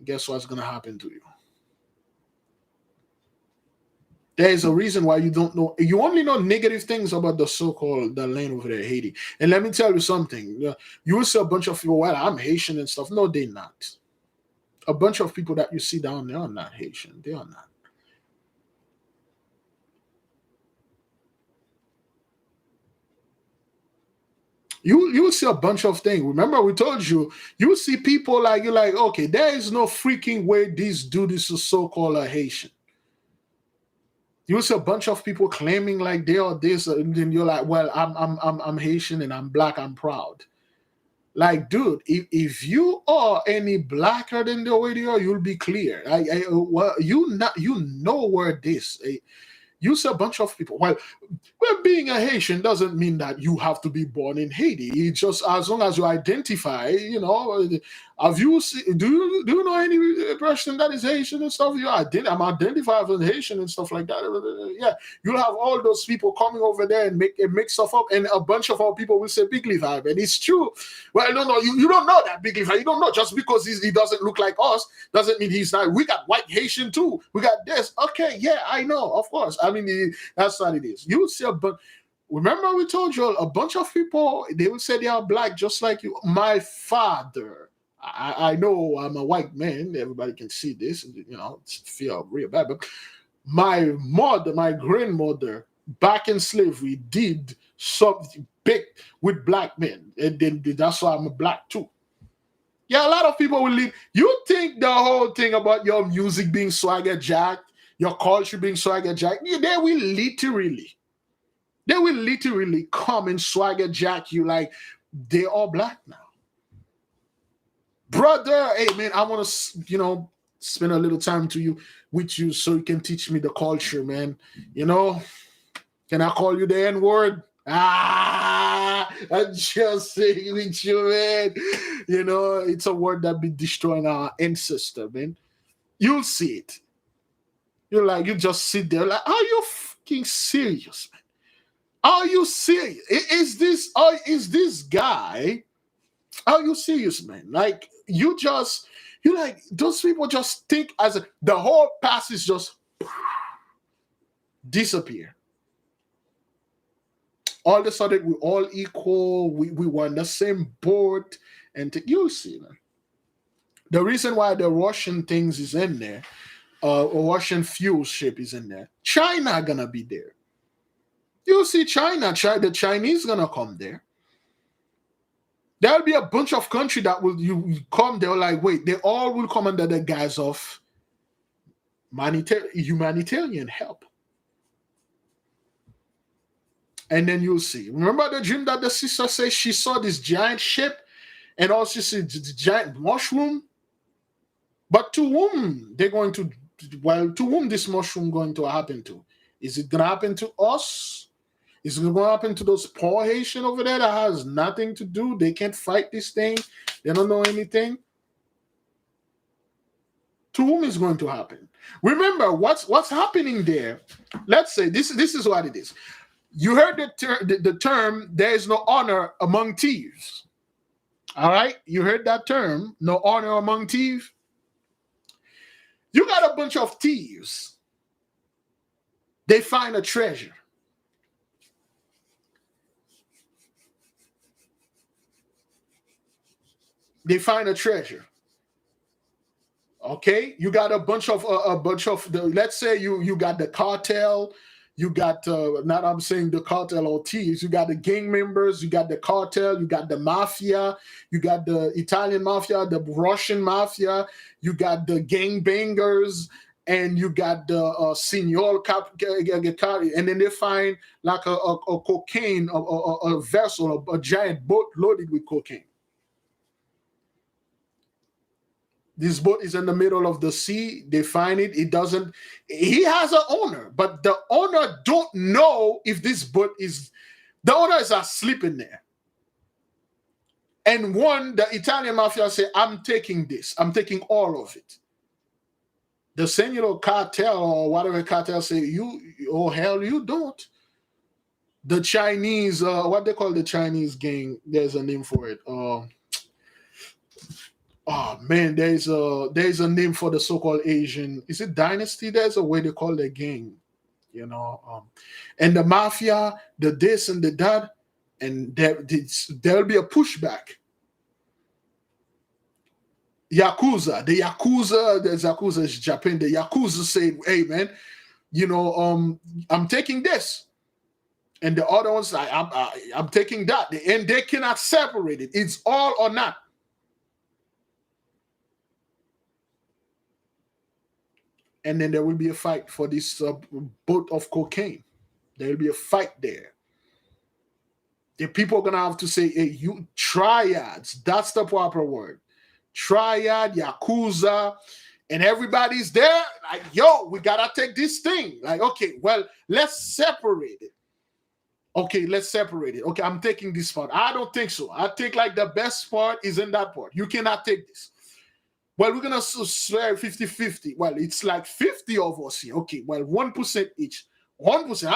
A: Guess what's going to happen to you? There is a reason why you don't know. You only know negative things about the so-called the land over there, Haiti. And let me tell you something. You will see a bunch of people, well, I'm Haitian and stuff. No, they're not. A bunch of people that you see down there are not Haitian. They are not. You will see a bunch of things. Remember, we told you, you see people like, you're like, okay, there is no freaking way this dude is a so-called a Haitian. You see a bunch of people claiming like they are this, and then you're like, well, I'm Haitian and I'm black, I'm proud. Like, dude, if you are any blacker than the way you are, you'll be clear. Well, you know where this. You see a bunch of people. Well, being a Haitian doesn't mean that you have to be born in Haiti. It's just as long as you identify, have you do you know any person that is Haitian and stuff? I'm identified as Haitian and stuff like that. Yeah, you'll have all those people coming over there and make stuff up, and a bunch of our people will say Big Levi, and it's true. Well, no, you don't know that Big Levi. You don't know just because he doesn't look like us doesn't mean he's not. We got white Haitian too. We got this. Okay, yeah, I know, of course. I mean, that's what it is. You will see but remember we told you a bunch of people, they will say they are black just like you. My father, I know I'm a white man, everybody can see this, feel real bad, but my mother, my grandmother back in slavery did something big with black men, and then that's why I'm a black too. Yeah, a lot of people will leave. You think the whole thing about your music being swagger jacked, your culture being swagger jacked, they will literally come and swagger jack you like they are black now. Brother, hey man, I want to, spend a little time with you so you can teach me the culture, man. Can I call you the N-word? I'm just saying with you, man. It's a word that be destroying our ancestor, man. You'll see it. You just sit there like, are you fucking serious, man? Are you serious? Is this guy? Are you serious, man? Like you like those people just think the whole past is just disappear. All of a sudden we're all equal. We were on the same boat, and you see, man. The reason why the Russian things is in there, Russian fuel ship is in there. China gonna be there. You see the Chinese gonna come there. There'll be a bunch of country that will you come there like, wait, they all will come under the guise of humanitarian help. And then you'll see. Remember the dream that the sister says she saw this giant ship and also see the giant mushroom? But to whom this mushroom going to happen to? Is it gonna happen to us? Is it going to happen to those poor Haitian over there that has nothing to do? They can't fight this thing. They don't know anything. To whom is going to happen? Remember what's happening there. Let's say this is what it is. You heard the term, there is no honor among thieves. All right? You heard that term, no honor among thieves. You got a bunch of thieves. They find a treasure. They find a treasure. Okay, you got a bunch of the. Let's say you got the cartel, you got not I'm saying the cartel or thieves. You got the gang members, you got the cartel, you got the mafia, you got the Italian mafia, the Russian mafia, you got the gang bangers, and you got the senor and then they find like a cocaine, a vessel, a giant boat loaded with cocaine. This boat is in the middle of the sea. They find it. It doesn't. He has an owner, but the owner don't know if this boat is. The owner is asleep in there. And the Italian mafia say, "I'm taking this. I'm taking all of it." The senior cartel or whatever cartel say, "You, oh hell, you don't." The Chinese, what they call the Chinese gang? There's a name for it. Oh man, there's a name for the so-called Asian. Is it dynasty? There's a way they call their gang, you know. And the mafia, the this and the that, and there'll be a pushback. The Yakuza is Japan. The Yakuza say, "Hey man, I'm taking this," and the other ones, I'm taking that, and they cannot separate it. It's all or not. And then there will be a fight for this boat of cocaine. There will be a fight there. The people are gonna have to say, "Hey, you triads." That's the proper word. Triad, yakuza, and everybody's there. Like, yo, we gotta take this thing. Like, okay, well, let's separate it. Okay, let's separate it. Okay, I'm taking this part. I don't think so. I think like the best part is in that part. You cannot take this. Well, we're going to swear 50-50. Well, it's like 50 of us here. Okay, well, 1% each. 1%.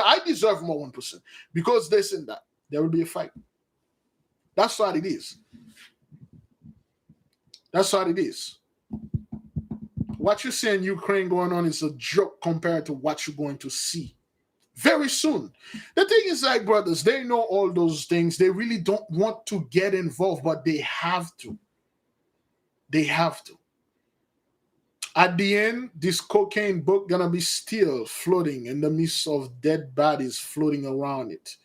A: I deserve more 1% because this and that. There will be a fight. That's what it is. That's what it is. What you see in Ukraine going on is a joke compared to what you're going to see very soon. The thing is, like, brothers, they know all those things. They really don't want to get involved, but they have to. They have to. At the end, this cocaine boat gonna be still floating in the midst of dead bodies floating around it.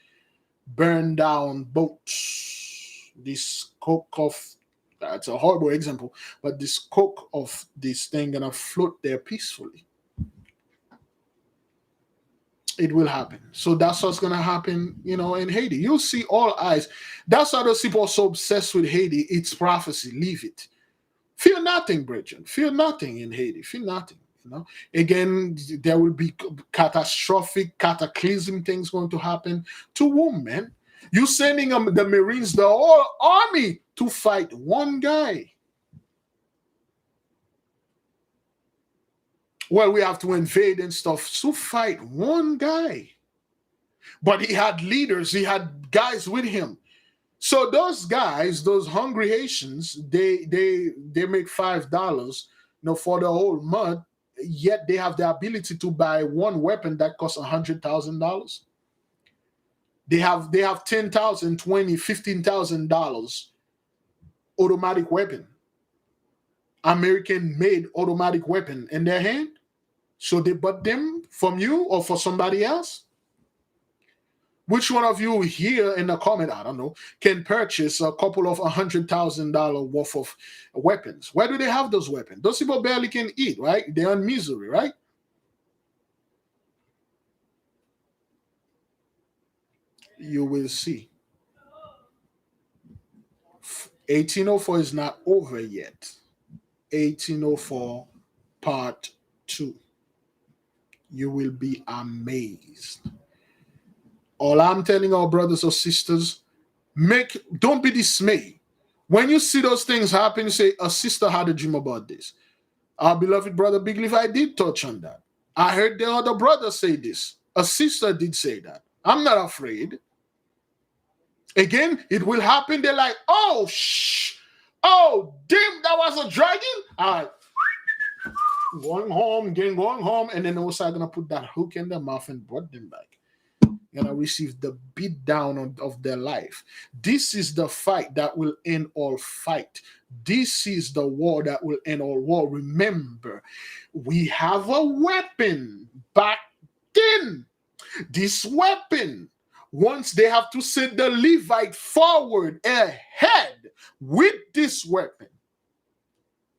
A: Burned down boats. This coke of that's a horrible example, but this coke of this thing gonna float there peacefully. It will happen. So that's what's gonna happen, in Haiti. You'll see all eyes. That's why those people are so obsessed with Haiti. It's prophecy. Leave it. Fear nothing, brethren. Fear nothing in Haiti. Fear nothing. Again, there will be catastrophic, cataclysm things going to happen. To whom, man? You sending the Marines, the whole army, to fight one guy. Well, we have to invade and stuff to fight one guy. But he had leaders. He had guys with him. So those guys, those hungry Haitians, they make $5, for the whole month. Yet they have the ability to buy one weapon that costs $100,000. They have $10,000, $20,000, $15,000 automatic weapon, American-made automatic weapon in their hand. So they bought them from you or for somebody else. Which one of you here in the comment, I don't know, can purchase a couple of $100,000 worth of weapons? Where do they have those weapons? Those people barely can eat, right? They're in misery, right? You will see. 1804 is not over yet. 1804 part 2. You will be amazed. All I'm telling our brothers or sisters, don't be dismayed. When you see those things happen, you say, a sister had a dream about this. Our beloved brother Big Leaf, I did touch on that. I heard the other brother say this. A sister did say that. I'm not afraid. Again, it will happen. They're like, oh, damn, that was a dragon. All right. Going home, and then also I'm going to put that hook in their mouth and brought them back. gonna receive the beat down of their life. This is the fight that will end all fight. This is the war that will end all war. Remember, we have a weapon back then. This weapon, once they have to send the Levite forward ahead with this weapon,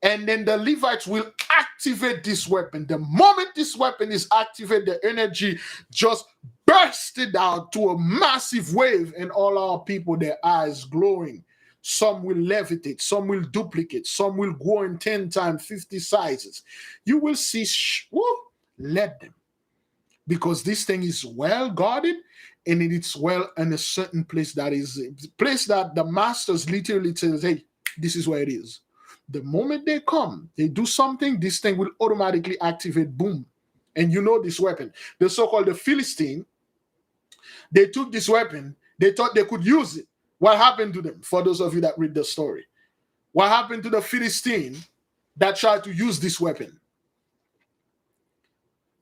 A: and then the Levites will activate this weapon. The moment this weapon is activated, the energy just bursted out to a massive wave, and all our people, their eyes glowing. Some will levitate, some will duplicate, some will grow in 10 times, 50 sizes. You will see, let them. Because this thing is well guarded, and it's well in a certain place that is a place that the masters literally tells, hey, this is where it is. The moment they come, they do something, this thing will automatically activate, boom. And you know this weapon. The so-called the Philistine, they took this weapon, they thought they could use it. What happened to them? For those of you that read the story, what happened to the Philistine that tried to use this weapon?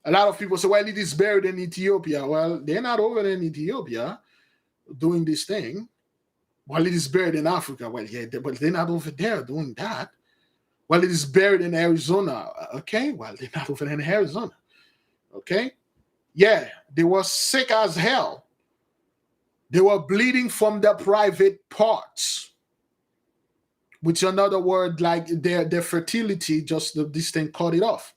A: A lot of people say, well, it is buried in Ethiopia. Well, they're not over there in Ethiopia doing this thing. Well, it is buried in Africa. Well, yeah, but they're not over there doing that. Well, it is buried in Arizona. Okay, well, they're not over there in Arizona. Okay, yeah, they were sick as hell. They were bleeding from their private parts, which another word, like their fertility, just this thing cut it off.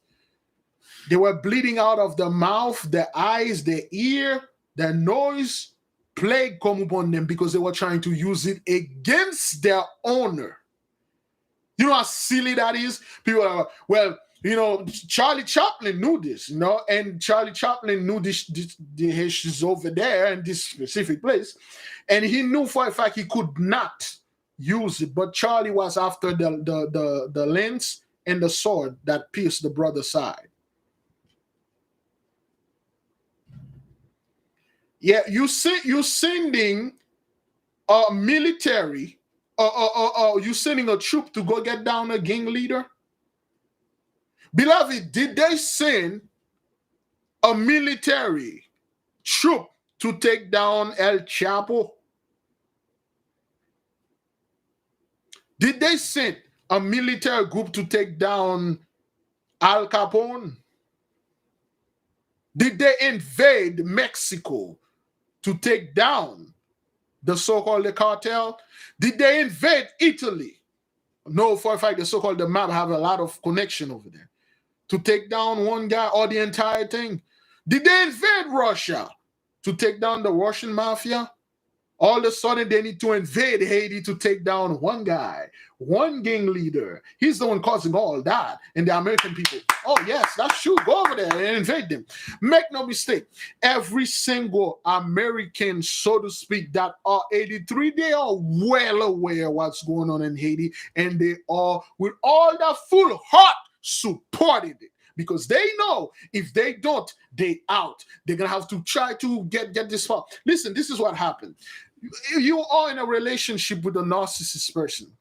A: They were bleeding out of the mouth, their eyes, their ear, their nose. Plague come upon them because they were trying to use it against their owner. You know how silly that is? People are, well, you know, Charlie Chaplin knew this, you know, and Charlie Chaplin knew this is over there in this specific place, and he knew for a fact he could not use it. But Charlie was after the lance and the sword that pierced the brother's side. Yeah, you're sending a military, you're sending a troop to go get down a gang leader. Beloved, did they send a military troop to take down El Chapo? Did they send a military group to take down Al Capone? Did they invade Mexico to take down the so-called the cartel? Did they invade Italy? No, for a fact, the so-called the map have a lot of connection over there to take down one guy or the entire thing. Did they invade Russia to take down the Russian mafia? All of a sudden, they need to invade Haiti to take down one guy, one gang leader. He's the one causing all that. And the American people, oh, yes, that's true. Go over there and invade them. Make no mistake. Every single American, so to speak, that are 83, they are well aware what's going on in Haiti. And they are, with all that full heart, supported it. Because they know if they don't, they out. They're going to have to try to get this far. Listen, this is what happened. You are in a relationship with a narcissist person.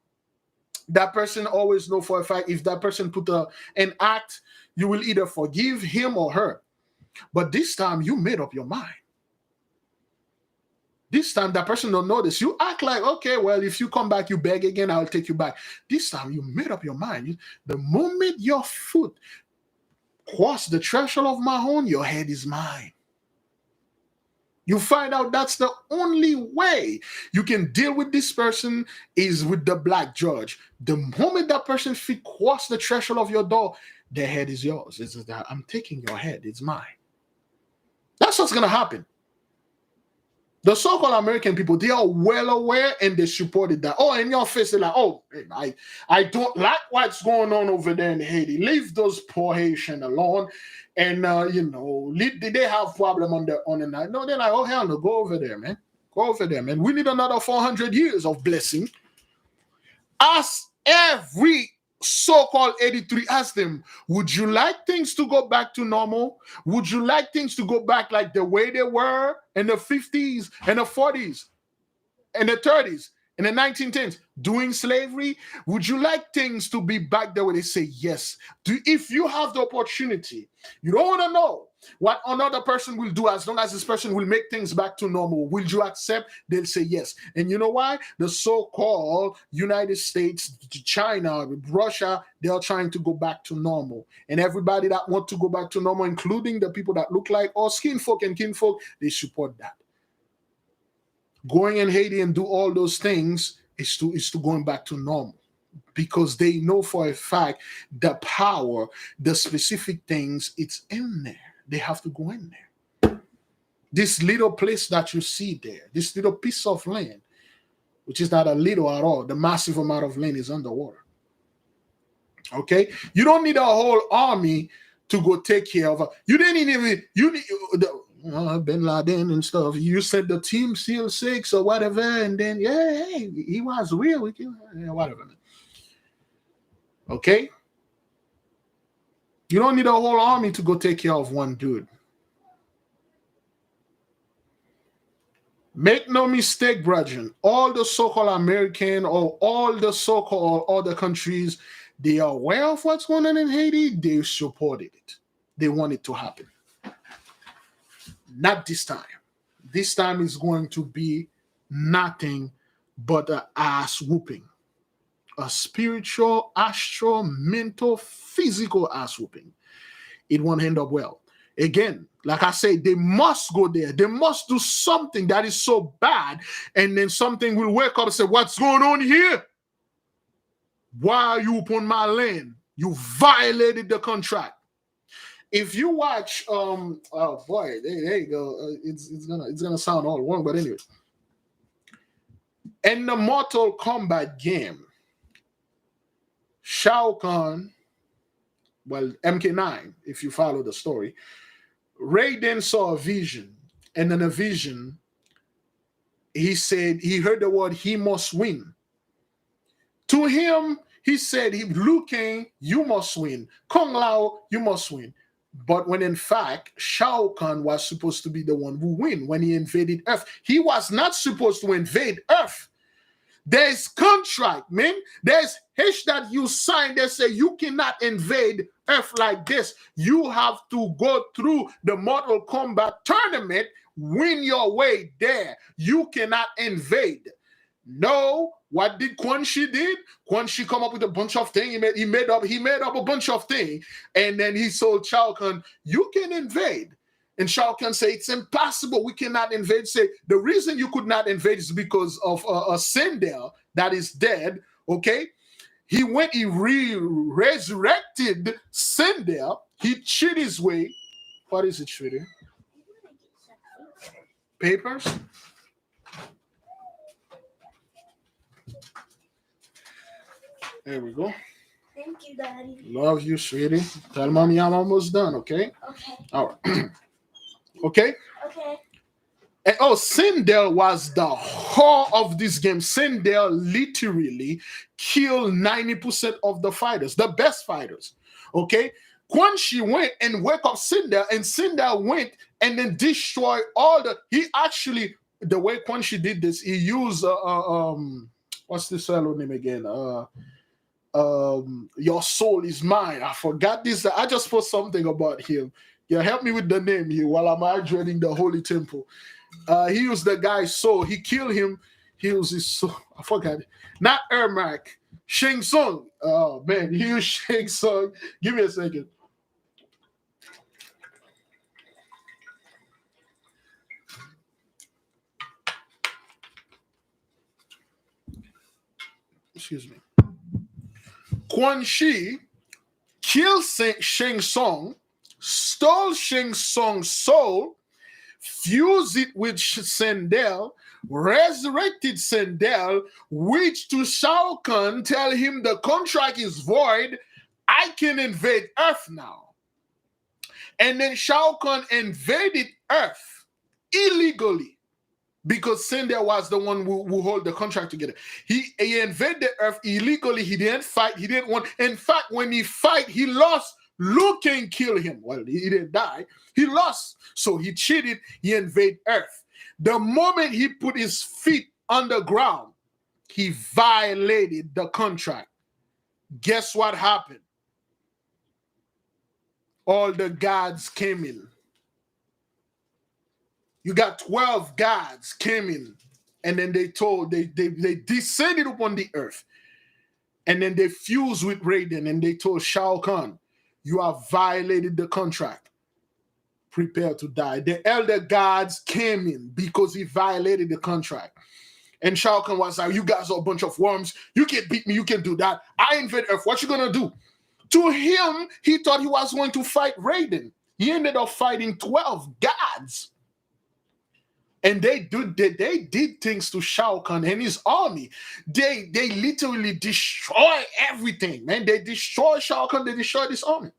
A: That person always know for a fact if that person put an act, you will either forgive him or her. But this time you made up your mind. This time that person don't notice. You act like, okay, well, if you come back, you beg again, I'll take you back. This time you made up your mind. The moment your foot cross the threshold of my home, your head is mine. You find out that's the only way you can deal with this person is with the black judge. The moment that person feet cross the threshold of your door, their head is yours. It's that I'm taking your head, it's mine. That's what's gonna happen. The so-called American people, they are well aware and they supported that. Oh, in your face, they're like, oh, I don't like what's going on over there in Haiti. Leave those poor Haitians alone. And, they have problem on the night. No, they're like, oh, hell no, go over there, man. Go over there, man. We need another 400 years of blessing. Ask every so-called 83, ask them, would you like things to go back to normal? Would you like things to go back like the way they were in the 50s and the 40s and the 30s? In the 1910s, doing slavery, would you like things to be back there where they say yes? If you have the opportunity, you don't want to know what another person will do as long as this person will make things back to normal. Will you accept? They'll say yes. And you know why? The so-called United States, China, Russia, they're trying to go back to normal. And everybody that want to go back to normal, including the people that look like us, skin folk and kinfolk, they support that. Going in Haiti and do all those things is to going back to normal, because they know for a fact the power, the specific things, it's in there. They have to go in there. This little place that you see there, this little piece of land, which is not a little at all, the massive amount of land is underwater. Okay? You don't need a whole army to go take care of. You didn't even, Bin Laden and stuff. You said the Team SEAL 6 or whatever, and then, yeah, hey, he was real. Whatever. Okay? You don't need a whole army to go take care of one dude. Make no mistake, brethren. All the so-called American or all the so-called other countries, they are aware of what's going on in Haiti. They supported it. They want it to happen. Not this time. This time is going to be nothing but an ass whooping. A spiritual, astral, mental, physical ass whooping. It won't end up well. Again, like I say, they must go there. They must do something that is so bad, and then something will wake up and say, what's going on here? Why are you upon my land? You violated the contract. If you watch, oh boy, there you go. It's gonna sound all wrong, but anyway. In the Mortal Kombat game, Shao Kahn, well, MK9, if you follow the story, Raiden saw a vision, and in a vision, he said he heard the word "he must win." To him, he said, "Liu Kang, you must win. Kung Lao, you must win." But when in fact, Shao Kahn was supposed to be the one who win when he invaded Earth. He was not supposed to invade Earth. There's contract, man. There's H that you sign that say you cannot invade Earth like this. You have to go through the Mortal Kombat tournament, win your way there. You cannot invade. No, what did Quan Chi did? Quan Chi come up with a bunch of things. He made up a bunch of things, and then he told Shao Kahn, "You can invade." And Shao Kahn say, "It's impossible. We cannot invade." Say the reason you could not invade is because of a Sindel that is dead. Okay, he resurrected Sindel. He cheated his way. What is it, sweetie? Papers. There we go.
B: Thank you, Daddy.
A: Love you, sweetie. Tell mommy I'm almost done, okay?
B: Okay.
A: All right. Okay?
B: Okay.
A: And, Sindel was the whore of this game. Sindel literally killed 90% of the fighters, the best fighters. Okay? Quan Chi went and woke up Sindel, and Sindel went and then destroyed all the... He actually, the way Quan Chi did this, he used... what's this fellow name again? Your soul is mine. I forgot this. I just put something about him. Yeah, help me with the name here while I'm hydrating the holy temple. He used the guy's soul. He killed him. He used his soul. I forgot it. Not Ermac. Shang Tsung. Oh man, he used Shang Tsung. Give me a second. Excuse me. Quan Chi killed Shang Tsung, stole Shang Tsung's soul, fused it with Sindel, resurrected Sindel, which to Shao Kahn tell him the contract is void. I can invade Earth now. And then Shao Kahn invaded Earth illegally. Because Sindel was the one who hold the contract together. He invaded the Earth illegally. He didn't fight. He didn't want. In fact, when he fight, he lost. Liu Kang killed him. Well, he didn't die. He lost. So he cheated. He invaded Earth. The moment he put his feet underground, he violated the contract. Guess what happened? All the gods came in. You got 12 gods came in, and then they descended upon the earth, and then they fused with Raiden, and they told Shao Kahn, you have violated the contract. Prepare to die. The elder gods came in because he violated the contract. And Shao Kahn was like, you guys are a bunch of worms. You can't beat me. You can do that. I invade Earth. What you going to do? To him, he thought he was going to fight Raiden. He ended up fighting 12 gods. And they did things to Shao Kahn and his army. They literally destroy everything, man. They destroy Shao Kahn. They destroy this army.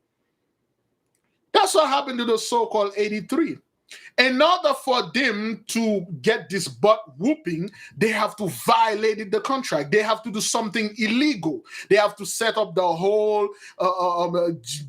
A: That's what happened to the so-called 83. In order for them to get this butt whooping, they have to violate the contract. They have to do something illegal. They have to set up the whole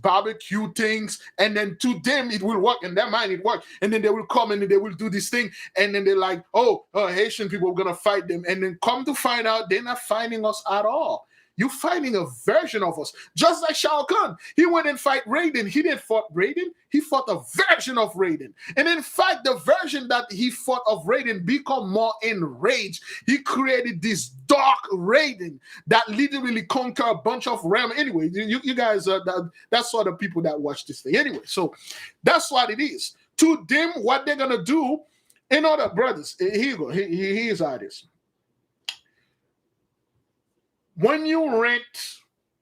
A: barbecue things, and then to them it will work. In their mind it works. And then they will come and they will do this thing, and then they're like, oh, Haitian people are going to fight them. And then come to find out they're not fighting us at all. You're fighting a version of us. Just like Shao Kahn. He went and fight Raiden. He didn't fight Raiden. He fought a version of Raiden. And in fact, the version that he fought of Raiden become more enraged. He created this dark Raiden that literally conquered a bunch of realm. Anyway, you guys, that's sort of people that watch this thing. Anyway, so that's what it is. To them, what they're going to do, in order, brothers, here you go. Here's how it is. When you rent,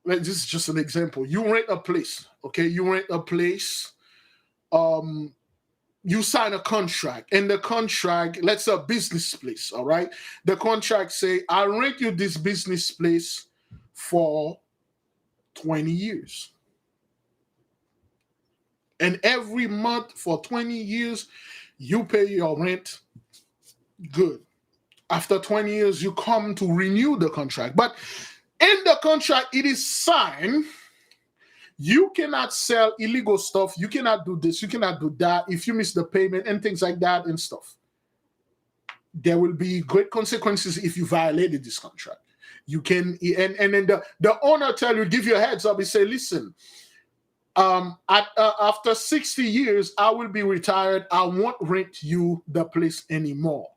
A: this is just an example, you rent a place, okay? You rent a place, you sign a contract, and the contract, let's say a business place, all right? The contract say, I rent you this business place for 20 years. And every month for 20 years, you pay your rent. Good. After 20 years, you come to renew the contract. But in the contract, it is signed. You cannot sell illegal stuff. You cannot do this. You cannot do that. If you miss the payment and things like that and stuff, there will be great consequences if you violated this contract. You can, and then the owner give you a heads up. He say, listen, after 60 years, I will be retired. I won't rent you the place anymore.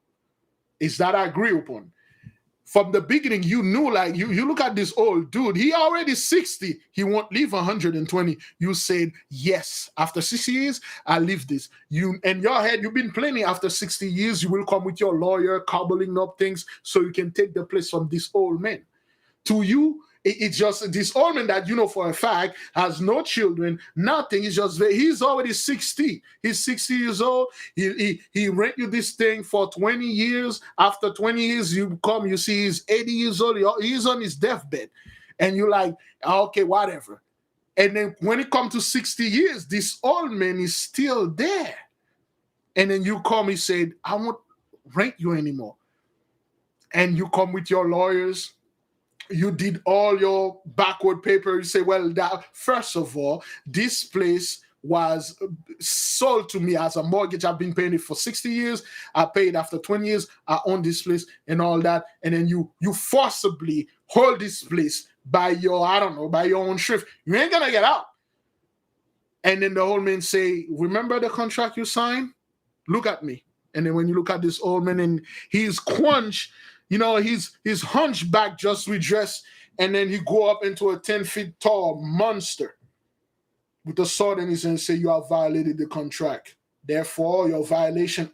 A: Is that agreed upon? From the beginning, you knew, like, you look at this old dude, he already 60, he won't leave 120. You said, yes, after 60 years, I leave this. You, in your head, you've been planning after 60 years, you will come with your lawyer, cobbling up things so you can take the place from this old man. To you, it's just this old man that you know for a fact has no children, nothing. He's already 60. He's 60 years old. He rent you this thing for 20 years. After 20 years, you come, you see he's 80 years old. He's on his deathbed. And you're like, okay, whatever. And then when it comes to 60 years, this old man is still there. And then you come, he said, I won't rent you anymore. And you come with your lawyers. You did all your backward paper. You say, well, first of all, this place was sold to me as a mortgage. I've been paying it for 60 years. I paid after 20 years. I own this place and all that. And then you forcibly hold this place by your own shrift. You ain't going to get out. And then the old man say, remember the contract you signed? Look at me. And then when you look at this old man and he's quenched, he's hunchback, just redressed, and then he go up into a 10 feet tall monster with a sword in his hand and say, you have violated the contract. Therefore, your violation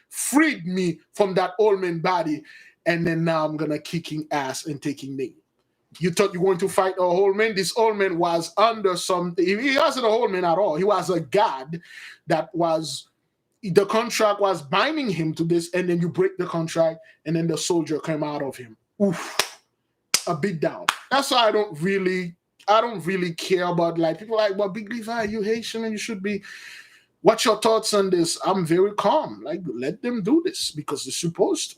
A: freed me from that old man body, and then now I'm going to kicking ass and taking name. You thought you were going to fight a old man? This old man was under something. He wasn't a old man at all. He was a god that was... The contract was binding him to this, and then you break the contract, and then the soldier came out of him. Oof, a beat down. That's why I don't really care about, like, people like, well, Big Levi, you Haitian and you should be. What's your thoughts on this? I'm very calm. Like, let them do this because they're supposed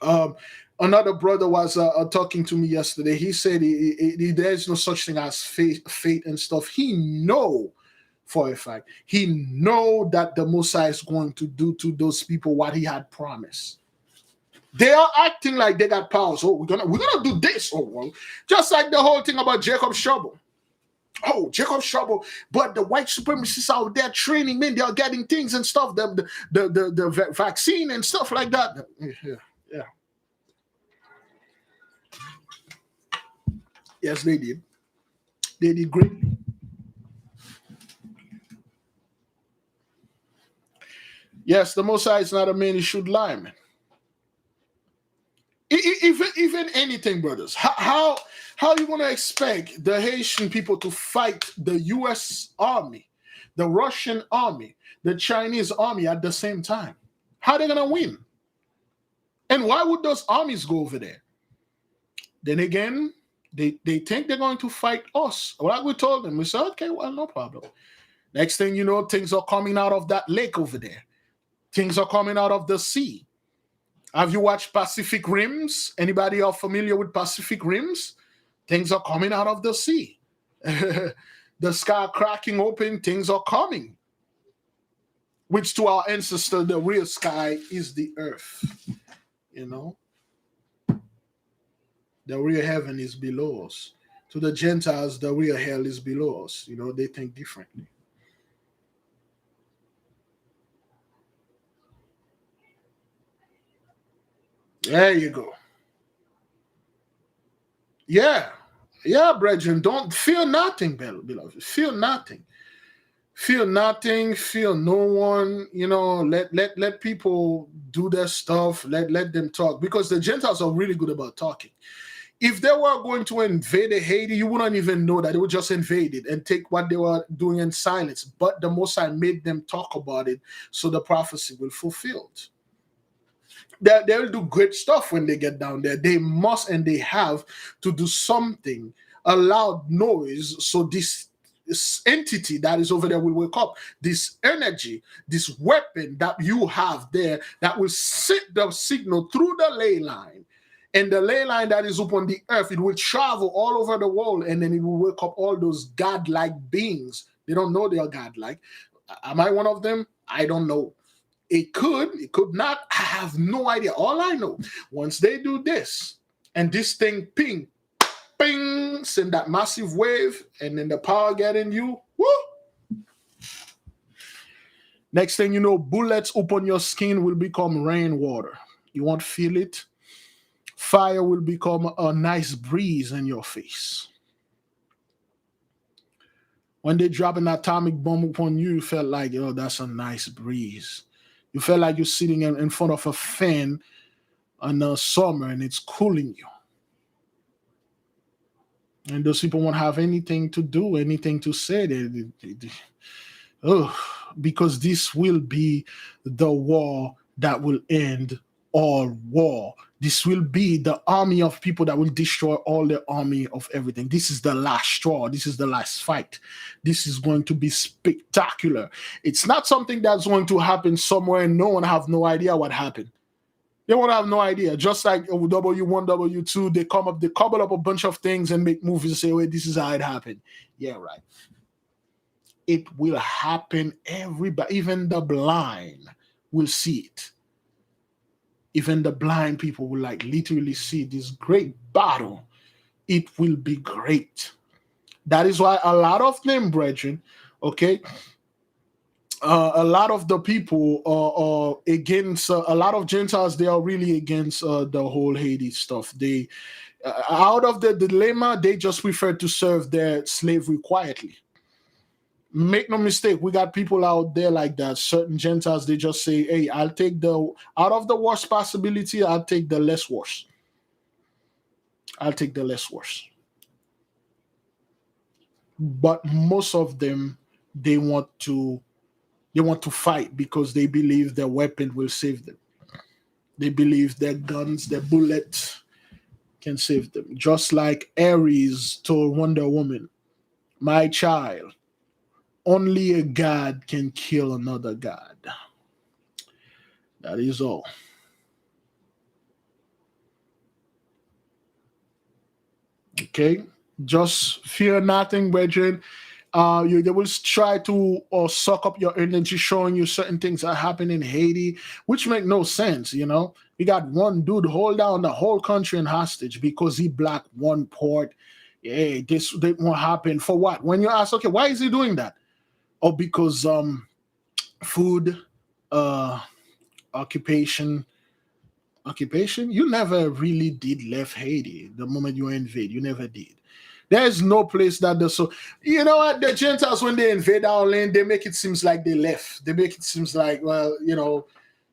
A: to. Another brother was talking to me yesterday. He said there's no such thing as fate and stuff. He know for a fact. He know that the Messiah is going to do to those people what he had promised. They are acting like they got powers. Oh, we're gonna do this. Oh, well, just like the whole thing about Jacob's trouble. Oh, Jacob's trouble. But the white supremacists out there training men, they are getting things and stuff. The vaccine and stuff like that. Yeah, yeah. Yes, they did. They did greatly. Yes, the Most High is not a man he should lie, man. Even anything, brothers. How you gonna expect the Haitian people to fight the U.S. army, the Russian army, the Chinese army at the same time? How they gonna win? And why would those armies go over there? Then again, they think they're going to fight us. Like we told them, we said, okay, well, no problem. Next thing you know, things are coming out of that lake over there. Things are coming out of the sea. Have you watched Pacific Rims? Anybody are familiar with Pacific Rims? Things are coming out of the sea. The sky cracking open, things are coming. Which to our ancestor, the real sky is the earth. You know? The real heaven is below us. To the Gentiles, the real hell is below us. You know, they think differently. There you go. Yeah. Yeah, brethren. Don't fear nothing, beloved. Fear nothing. Fear nothing, fear no one. You know, let people do their stuff. Let them talk. Because the Gentiles are really good about talking. If they were going to invade Haiti, you wouldn't even know that. They would just invade it and take what they were doing in silence. But the Most High made them talk about it, so the prophecy will fulfilled. They'll do great stuff when they get down there. They must and they have to do something, a loud noise, so this entity that is over there will wake up. This energy, this weapon that you have there that will send the signal through the ley line. And the ley line that is upon the earth, it will travel all over the world, and then it will wake up all those godlike beings. They don't know they are godlike. Am I one of them? I don't know. It could not. I have no idea. All I know, once they do this, and this thing ping, ping, send that massive wave, and then the power get in you, woo! Next thing you know, bullets upon your skin will become rainwater. You won't feel it. Fire will become a nice breeze in your face. When they drop an atomic bomb upon you, you felt like, oh, that's a nice breeze. You felt like you're sitting in front of a fan in the summer and it's cooling you. And those people won't have anything to do, anything to say. Oh, because this will be the war that will end all war. This will be the army of people that will destroy all the army of everything. This is the last straw. This is the last fight. This is going to be spectacular. It's not something that's going to happen somewhere and no one have no idea what happened. They won't have no idea. Just like W1, W2, they cobble up a bunch of things and make movies and say, wait, this is how it happened. Yeah, right. It will happen. Everybody, even the blind will see it. Even the blind people will like literally see this great battle. It will be great. That is why a lot of them, brethren, okay, a lot of the people are against a lot of Gentiles. They are really against the whole Haiti stuff. They out of the dilemma, they just prefer to serve their slavery quietly. Make no mistake, we got people out there like that. Certain Gentiles, they just say, hey, I'll take the out of the worst possibility, I'll take the less worse. I'll take the less worse. But most of them, they want to fight because they believe their weapon will save them. They believe their guns, their bullets can save them. Just like Ares told Wonder Woman, my child, only a God can kill another God. That is all. Okay? Just fear nothing, brethren. They will try to suck up your energy, showing you certain things that happen in Haiti, which make no sense. You got one dude hold down the whole country in hostage because he blocked one port. Hey, this won't happen for what? When you ask, okay, why is he doing that? Oh, because food, uh, occupation, you never really did left Haiti the moment you invade. You never did. There's no place that does so. You know what? The Gentiles, when they invade our land, they make it seems like they left. They make it seems like, well,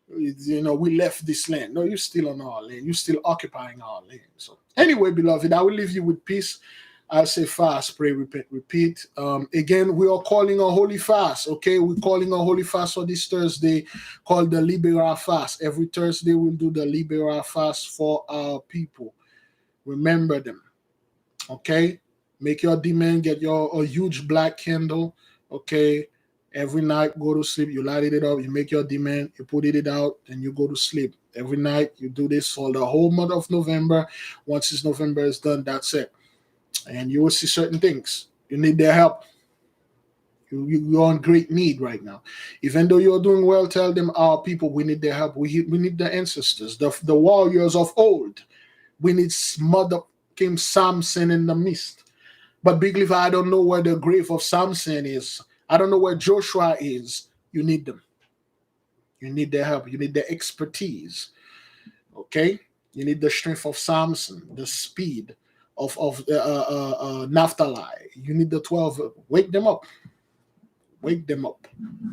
A: we left this land. No, you're still on our land. You're still occupying our land. So anyway, beloved, I will leave you with peace. I'll say fast, pray, repent, repeat. Again, we are calling a holy fast. Okay, we're calling a holy fast for this Thursday, called the Libera fast. Every Thursday, we'll do the Libera fast for our people. Remember them. Okay, make your demand. Get a huge black candle. Okay, every night go to sleep. You light it up. You make your demand. You put it out, and you go to sleep. Every night you do this for the whole month of November. Once this November is done, that's it. And you will see certain things. You need their help. You're in great need right now. Even though you're doing well, tell them, our people, we need their help. We need the ancestors, the warriors of old. We need Mother King Samson in the mist. But Big Leaf, I don't know where the grave of Samson is. I don't know where Joshua is. You need them. You need their help. You need their expertise. Okay? You need the strength of Samson, the speed of Naphtali. You need the 12. Wake them up. Wake them up.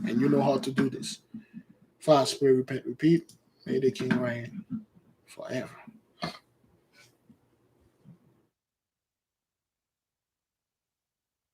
A: And you know how to do this. Fast, pray, repent, repeat. May the King reign forever.